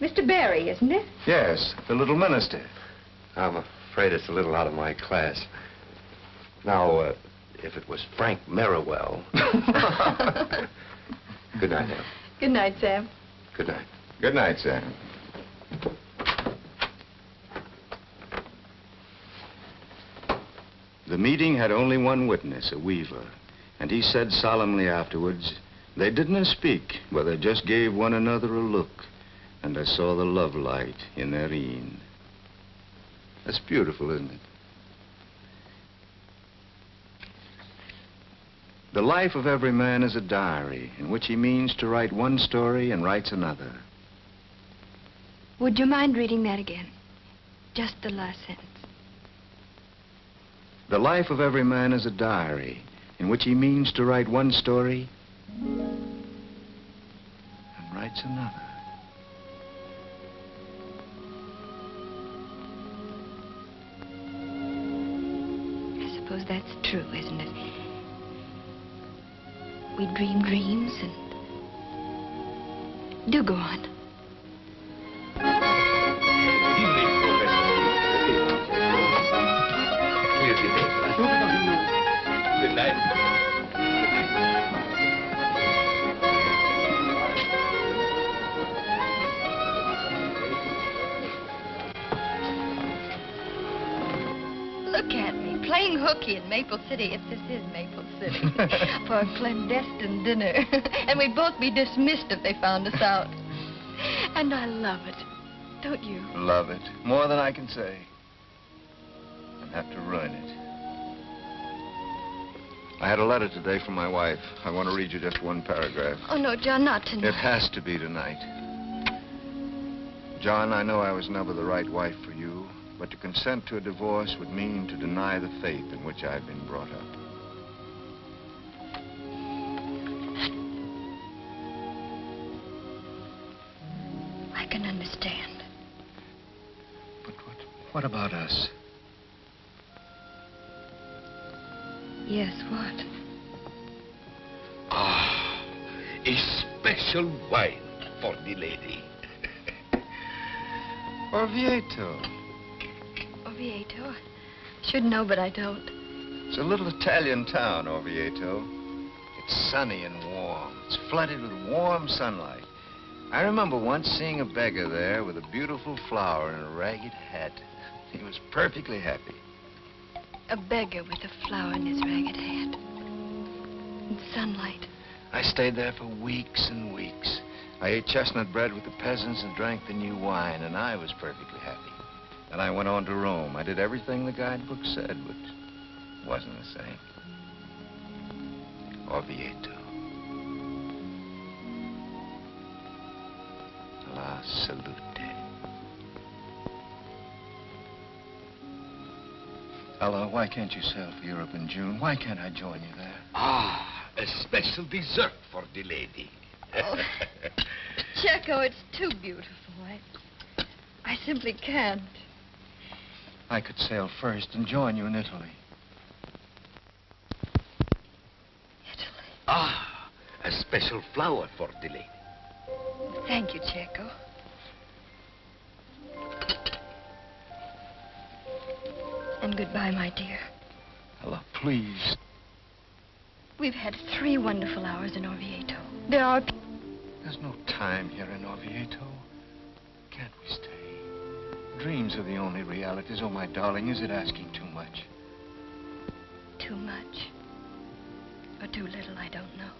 Mr. Barry, isn't it? Yes, the little minister. I'm afraid it's a little out of my class. Now, if it was Frank Merriwell... Good night, Elle. Good night, Sam. Good night. Good night, Sam. The meeting had only one witness, a weaver. And he said solemnly afterwards, they didn't speak, but they just gave one another a look. And I saw the love light in their een. That's beautiful, isn't it? The life of every man is a diary in which he means to write one story and writes another. Would you mind reading that again? Just the last sentence. The life of every man is a diary in which he means to write one story and writes another. I suppose that's true, isn't it? We dream dreams and... Do go on. Good night. Look at me, playing hooky in Maple City, if this is Maple City, for a clandestine dinner. And we'd both be dismissed if they found us out. And I love it, don't you? Love it. More than I can say. I'd have to ruin it. I had a letter today from my wife. I want to read you just one paragraph. Oh, no, John, not tonight. It has to be tonight. John, I know I was never the right wife for you, but to consent to a divorce would mean to deny the faith in which I've been brought up. I can understand. But what about us? Yes, what? Ah, a special wine for the lady. Orvieto. Oviedo? Should know, but I don't. It's a little Italian town, Orvieto. It's sunny and warm. It's flooded with warm sunlight. I remember once seeing a beggar there with a beautiful flower and a ragged hat. He was perfectly happy. A beggar with a flower in his ragged hat. In sunlight. I stayed there for weeks and weeks. I ate chestnut bread with the peasants and drank the new wine, and I was perfectly happy. Then I went on to Rome. I did everything the guidebook said, but it wasn't the same. Orvieto. La salute. Ella, why can't you sail for Europe in June? Why can't I join you there? Ah, a special dessert for the lady. Oh, Checo, it's too beautiful. I simply can't. I could sail first and join you in Italy. Ah, a special flower for the lady. Thank you, Checo. And goodbye, my dear. Ella, please. We've had 3 wonderful hours in Orvieto. There are... There's no time here in Orvieto. Can't we stay? Dreams are the only realities. Oh, my darling, is it asking too much? Too much. Or too little, I don't know.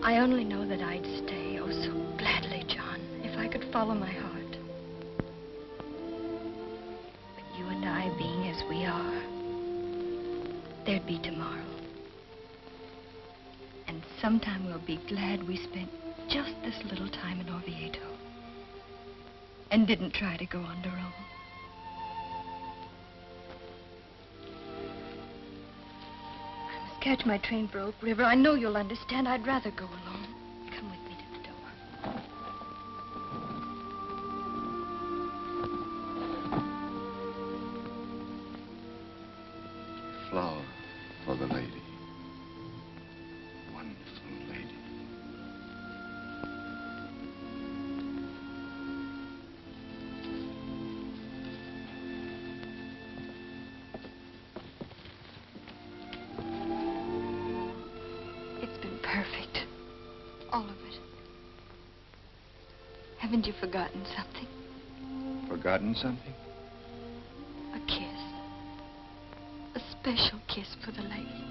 I only know that I'd stay, oh, so gladly, John, if I could follow my heart. But you and I being as we are, there'd be tomorrow. And sometime we'll be glad we spent just this little time in Orvieto and didn't try to go on to Rome. catch my train for Oak River, I know you'll understand. I'd rather go alone. Come with me to the door. Flower for the lady. Wonderful lady. It's been perfect. All of it. Haven't you forgotten something? Forgotten something? A kiss. A special kiss for the lady.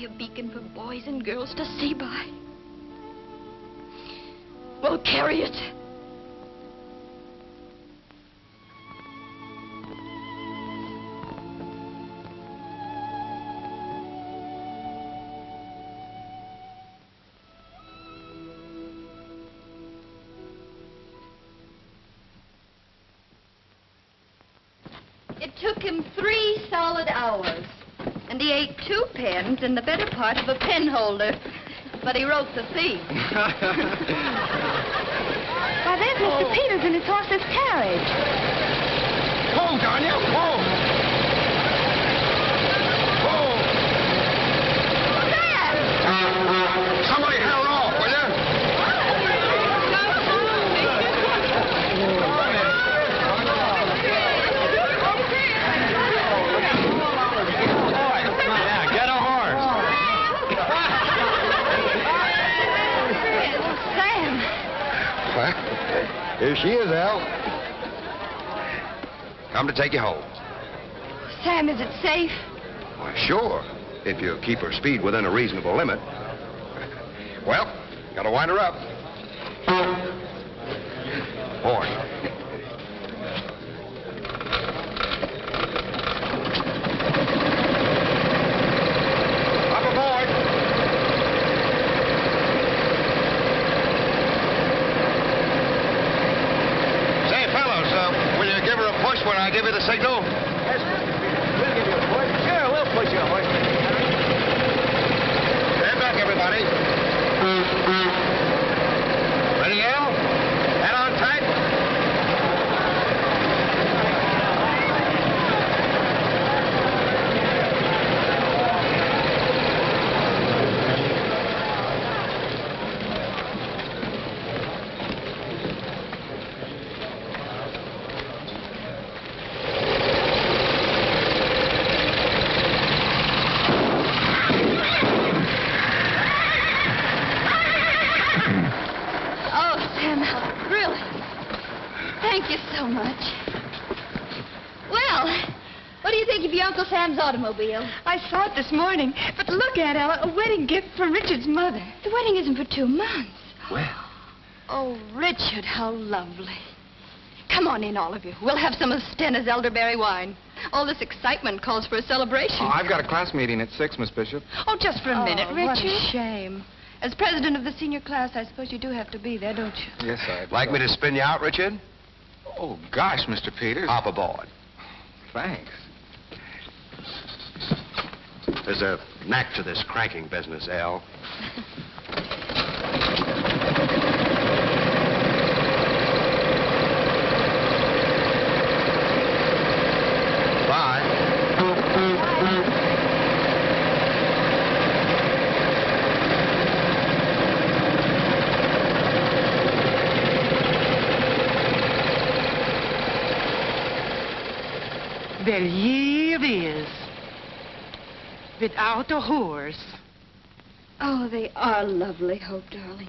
A beacon for boys and girls to see by. Well, carry it. It took him 3 solid hours. And he ate 2 pens and the better part of a pen holder. But he wrote the theme. Why, there's Mr. Peters in his horse's carriage. Whoa, Daniel, whoa! Whoa! What's that? Somebody hail off, will you? Here she is, Al. Come to take you home. Sam, is it safe? Why, sure, if you keep her speed within a reasonable limit. Well, gotta wind her up. Boy. Up aboard. Push when I give you the signal? Yes, we'll give you a push. Sure, we'll push you a push. Stand back, everybody. Ready, Al? Head on tight. Uncle Sam's automobile. I saw it this morning. But look at it, a wedding gift for Richard's mother. The wedding isn't for 2 months. Well. Oh, Richard, how lovely. Come on in, all of you. We'll have some of Stena's elderberry wine. All this excitement calls for a celebration. Oh, I've got a class meeting at 6, Miss Bishop. Oh, just for a minute, Richard. What Richard. a shame. As president of the senior class, I suppose you do have to be there, don't you? Yes, I'd Like me to spin you out, Richard? Oh, gosh, Mr. Peters. Hop aboard. Thanks. There's a knack to this cranking business, Al. Bye. Well, here it is. without a horse. Oh, they are lovely, Hope, darling.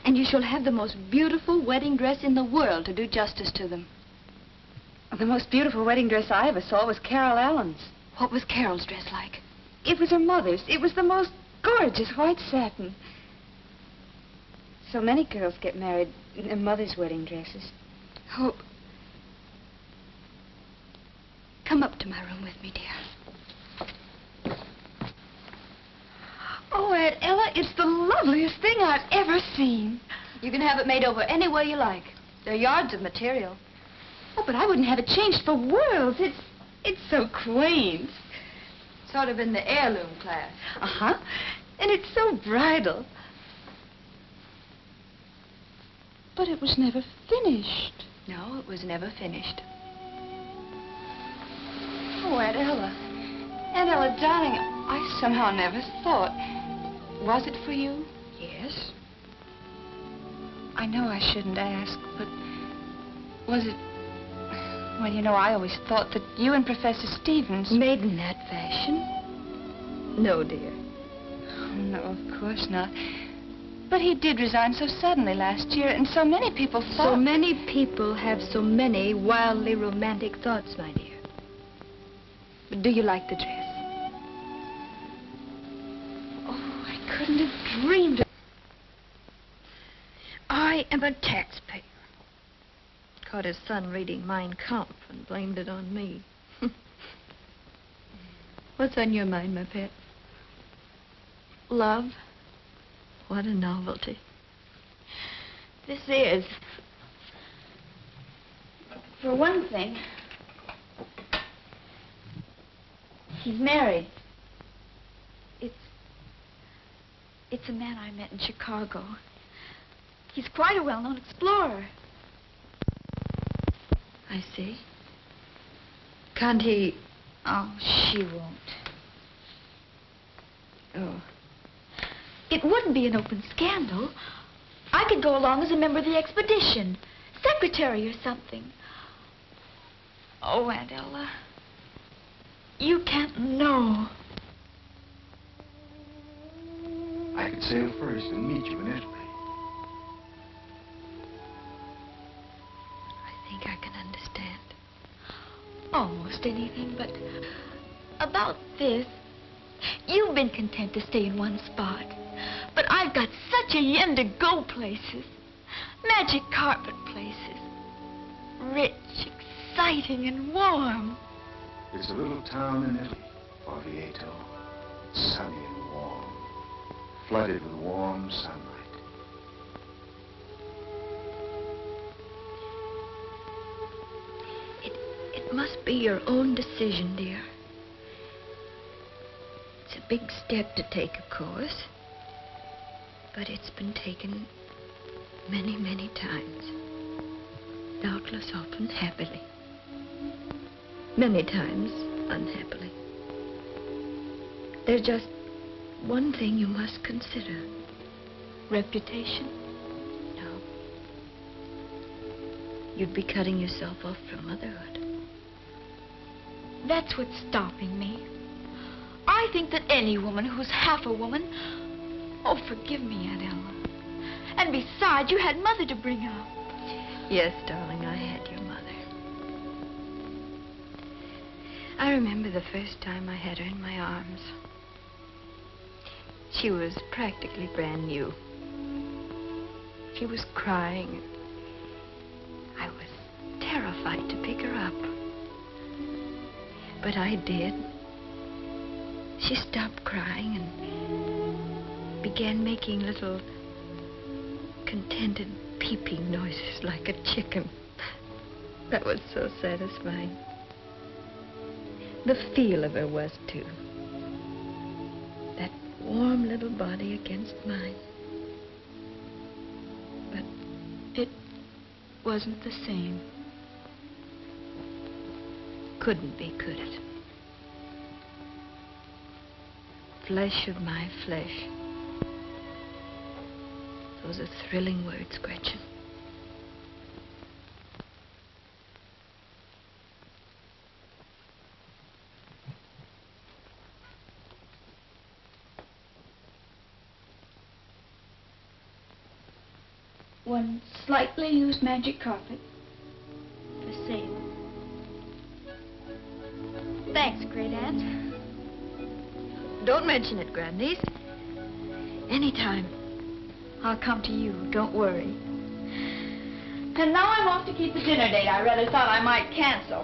And you shall have the most beautiful wedding dress in the world to do justice to them. The most beautiful wedding dress I ever saw was Carol Allen's. What was Carol's dress like? It was her mother's. It was the most gorgeous white satin. So many girls get married in their mother's wedding dresses. Hope, come up to my room with me, dear. Oh, Aunt Ella, it's the loveliest thing I've ever seen. You can have it made over any way you like. There are yards of material. Oh, but I wouldn't have it changed for worlds. It's so quaint. Sort of in the heirloom class. Uh-huh. And it's so bridal. But it was never finished. No, it was never finished. Oh, Aunt Ella. Aunt Ella, darling, I somehow never thought. Was it for you? Yes. I know I shouldn't ask, but was it... Well, you know, I always thought that you and Professor Stevens... Made in that fashion? No, dear. Oh, no, of course not. But he did resign so suddenly last year, and so many people thought... So many people have so many wildly romantic thoughts, my dear. But do you like the dress? Oh, I couldn't have dreamed of... I am a taxpayer. Caught his son reading Mein Kampf and blamed it on me. What's on your mind, my pet? Love. What a novelty. This is. For one thing, he's married. It's a man I met in Chicago. He's quite a well-known explorer. I see. Can't he... Oh, she won't. Oh. It wouldn't be an open scandal. I could go along as a member of the expedition. Secretary or something. Oh, Aunt Ella. You can't know. I could sail first and meet you in Italy. I think I can understand. Almost anything, but about this, you've been content to stay in one spot. But I've got such a yen to go places. Magic carpet places. Rich, exciting, and warm. It's a little town in Italy, Orvieto. Sunny and warm. Flooded with warm sunlight. It must be your own decision, dear. It's a big step to take, of course. But it's been taken many, many times. Doubtless often happily. Many times unhappily. There's just one thing you must consider. Reputation? No. You'd be cutting yourself off from motherhood. That's what's stopping me. I think that any woman who's half a woman... Oh, forgive me, Aunt Ella. And besides, you had Mother to bring up. Yes, darling, I had your mother. I remember the first time I had her in my arms. She was practically brand new. She was crying. I was terrified to pick her up. But I did. She stopped crying and began making little contented peeping noises like a chicken. That was so satisfying. The feel of her was, too. That warm little body against mine. But it wasn't the same. Couldn't be, could it? Flesh of my flesh. Those are thrilling words, Gretchen. one slightly used magic carpet for sale. Thanks, great aunt. Don't mention it, grandniece. Anytime. I'll come to you, don't worry. And now I'm off to keep the dinner date I rather thought I might cancel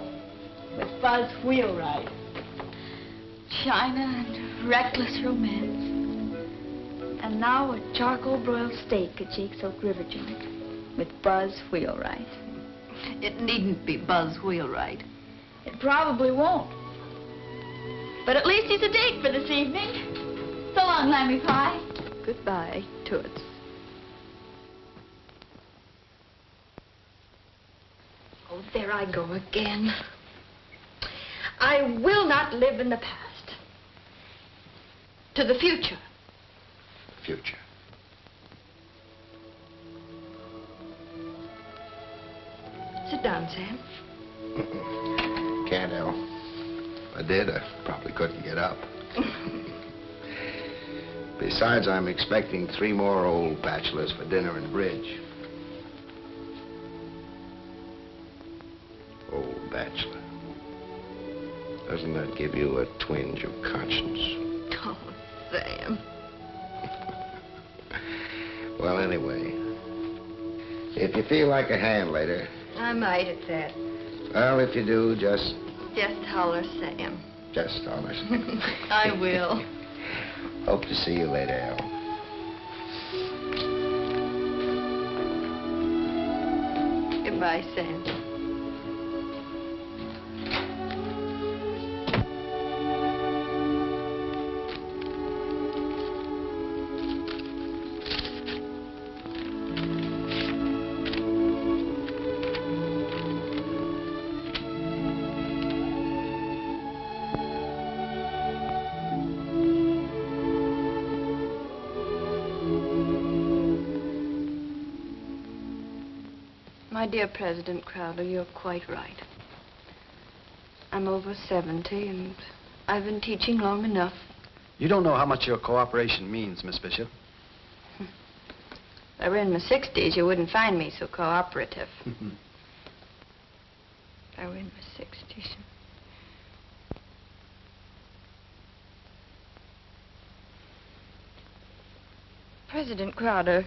with Buzz Wheelwright. China and reckless romance. And now a charcoal broiled steak at Jake's Oak River joint with Buzz Wheelwright. It needn't be Buzz Wheelwright. It probably won't. But at least he's a date for this evening. So long, Lammy Pie. Goodbye, Toots. Oh, there I go again. I will not live in the past. To the future. Future. Sit down, Sam. Can't, El. If I did, I probably couldn't get up. Besides, I'm expecting 3 more old bachelors for dinner and bridge. Old bachelor. Doesn't that give you a twinge of conscience? Oh, Sam. Well, anyway, if you feel like a hand later, I might at that. well, if you do, just holler, Sam. Just holler. I will. Hope to see you later, Al. Goodbye, Sam. My dear President Crowder, you're quite right. I'm over 70, and I've been teaching long enough. You don't know how much your cooperation means, Miss Bishop. If I were in my 60s, you wouldn't find me so cooperative. If I were in my 60s. President Crowder,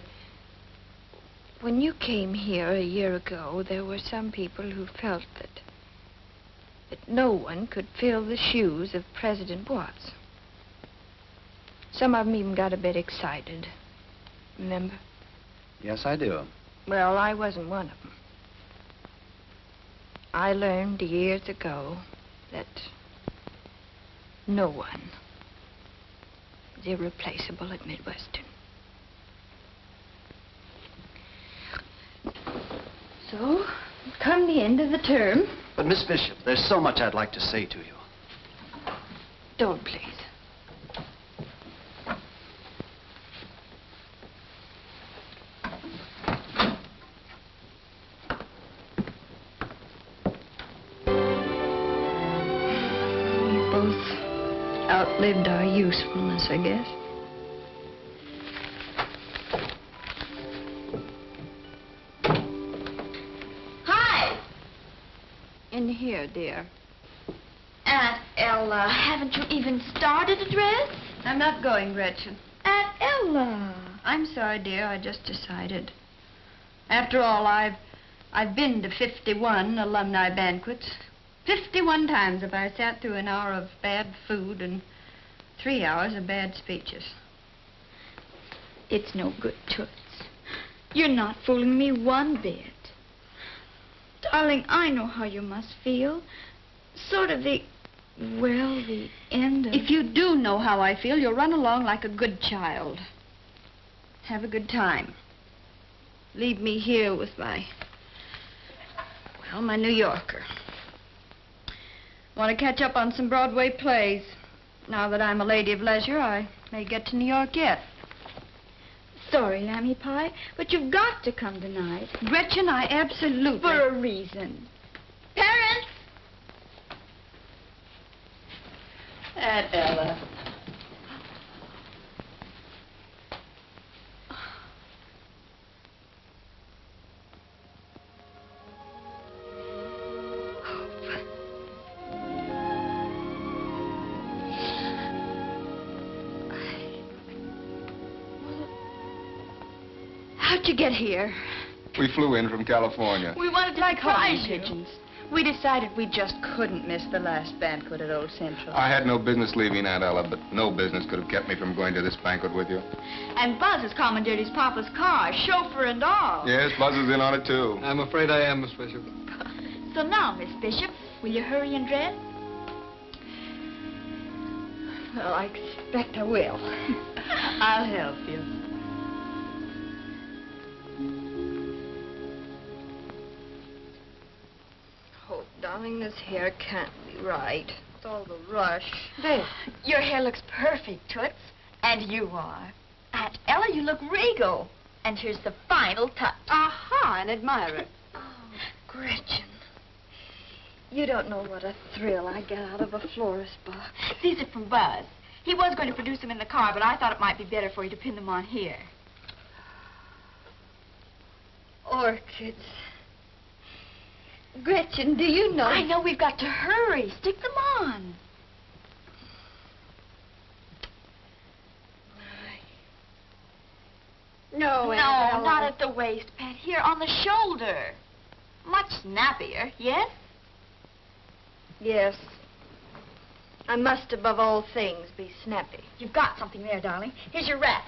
when you came here a year ago, there were some people who felt that no one could fill the shoes of President Watts. Some of them even got a bit excited. Remember? Yes, I do. Well, I wasn't one of them. I learned years ago that no one is irreplaceable at Midwestern. So, come the end of the term. But, Miss Bishop, there's so much I'd like to say to you. Don't, please. We both outlived our usefulness, I guess. In here, dear. Aunt Ella, haven't you even started a dress? I'm not going, Gretchen. Aunt Ella! I'm sorry, dear. I just decided. After all, I've been to 51 alumni banquets. 51 times have I sat through an hour of bad food and 3 hours of bad speeches. It's no good, Toots. You're not fooling me one bit. Darling, I know how you must feel. Sort of the end of... If you do know how I feel, you'll run along like a good child. Have a good time. Leave me here with my New Yorker. Want to catch up on some Broadway plays. Now that I'm a lady of leisure, I may get to New York yet. Sorry, Lammy Pie, but you've got to come tonight. Gretchen, I absolutely... For a reason. Parents! Aunt Ella. How'd you get here? We flew in from California. We wanted to surprise you. Pigeons. We decided we just couldn't miss the last banquet at Old Central. I had no business leaving Aunt Ella, but no business could have kept me from going to this banquet with you. And Buzz has commandeered his papa's car, chauffeur and all. Yes, Buzz is in on it, too. I'm afraid I am, Miss Bishop. So now, Miss Bishop, will you hurry and dress? Well, I expect I will. I'll help you. Oh, darling, this hair can't be right. It's all the rush. There. Your hair looks perfect, Toots. And you are. Aunt Ella, you look regal. And here's the final touch. Aha, an admirer. Oh, Gretchen. You don't know what a thrill I get out of a florist box. These are from Buzz. He was going to produce them in the car, but I thought it might be better for you to pin them on here. Orchids. Gretchen, do you know... I know we've got to hurry. Stick them on. No, No, Aunt Ella. not at the waist, Pet. Here, on the shoulder. Much snappier, yes? Yes. I must, above all things, be snappy. You've got something there, darling. Here's your wrap.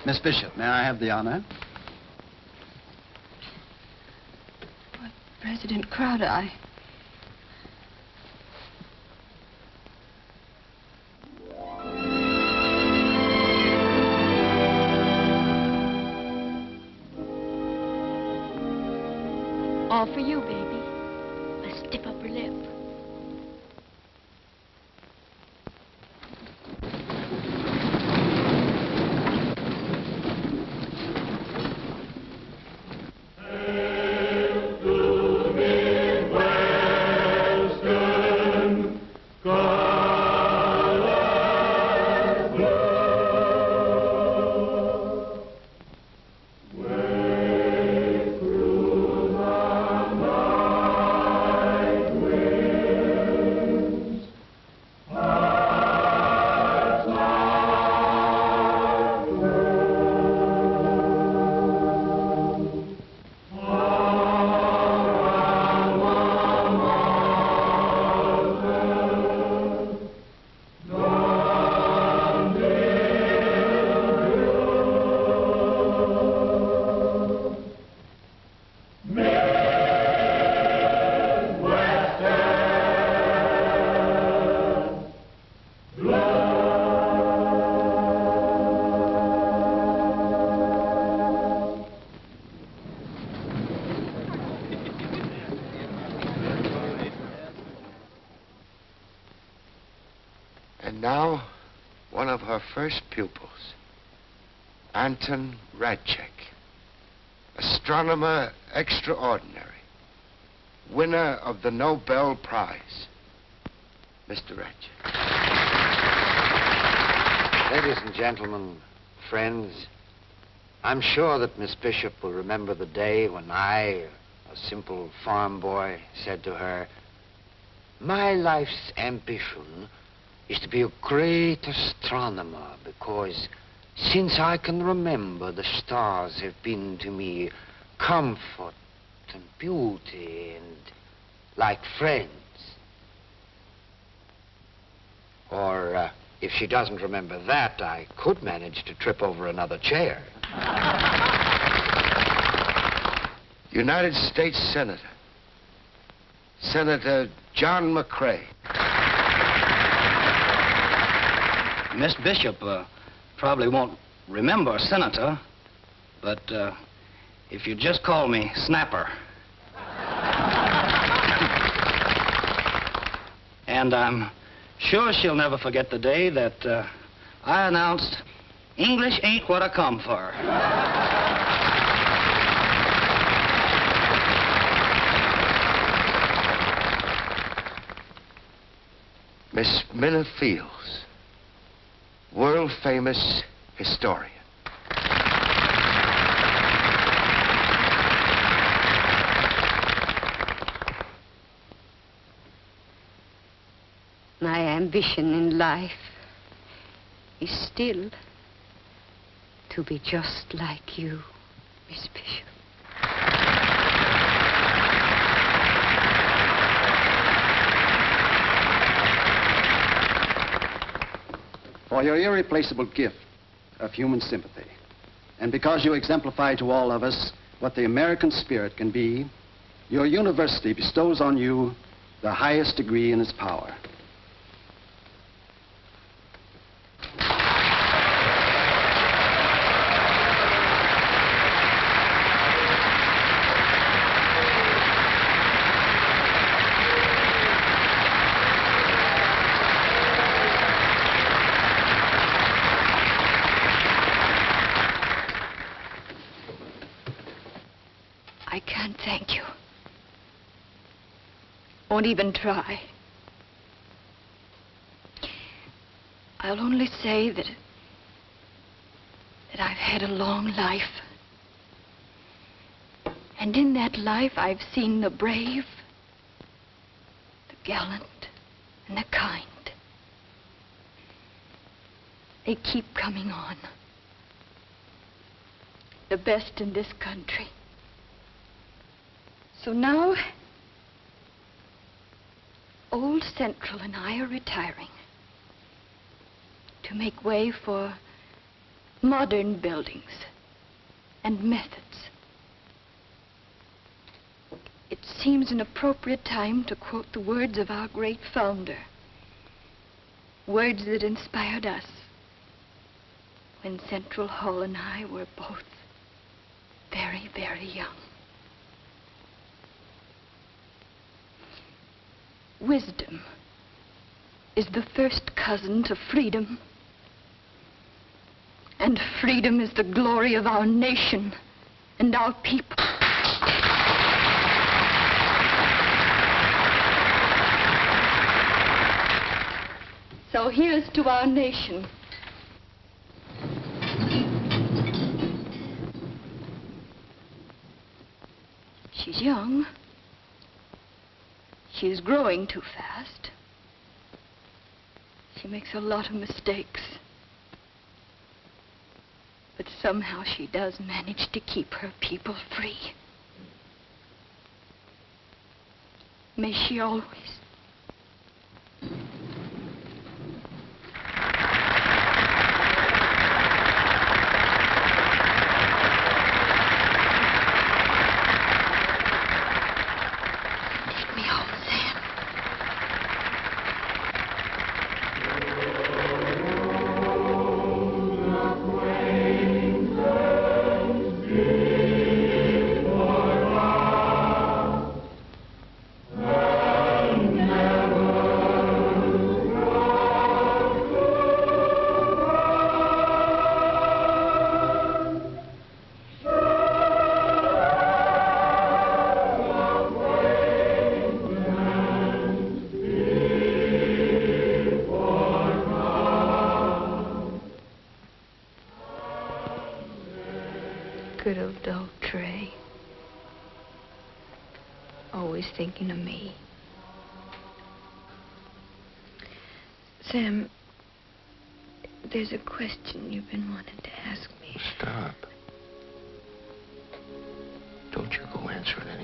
Miss Bishop, may I have the honor? President Crowdeye. All for you, baby. A stiff upper lip. And now, one of her first pupils, Anton Radchek, astronomer extraordinary, winner of the Nobel Prize. Mr. Radchek. Ladies and gentlemen, friends, I'm sure that Miss Bishop will remember the day when I, a simple farm boy, said to her, "My life's ambition is to be a great astronomer because since I can remember, the stars have been to me comfort and beauty and like friends." Or, if she doesn't remember that, I could manage to trip over another chair. United States Senator, Senator John McCrae. Miss Bishop probably won't remember Senator, but if you just call me Snapper. And I'm sure she'll never forget the day that I announced, English ain't what I come for. Miss Minna Fields, world-famous historian. My ambition in life is still to be just like you, Miss Bishop. For your irreplaceable gift of human sympathy, and because you exemplify to all of us what the American spirit can be, your university bestows on you the highest degree in its power. I can't thank you. Won't even try. I'll only say that I've had a long life. And in that life, I've seen the brave, the gallant, and the kind. They keep coming on. The best in this country. So now, Old Central and I are retiring to make way for modern buildings and methods. It seems an appropriate time to quote the words of our great founder, words that inspired us when Central Hall and I were both very, very young. Wisdom is the first cousin to freedom. And freedom is the glory of our nation and our people. So here's to our nation. She's young. She's growing too fast. She makes a lot of mistakes. But somehow she does manage to keep her people free. May she always. Take me home, Sam. Good old dog Trey. Always thinking of me. Sam, there's a question you've been wanting to ask me. Stop. Don't you go answering any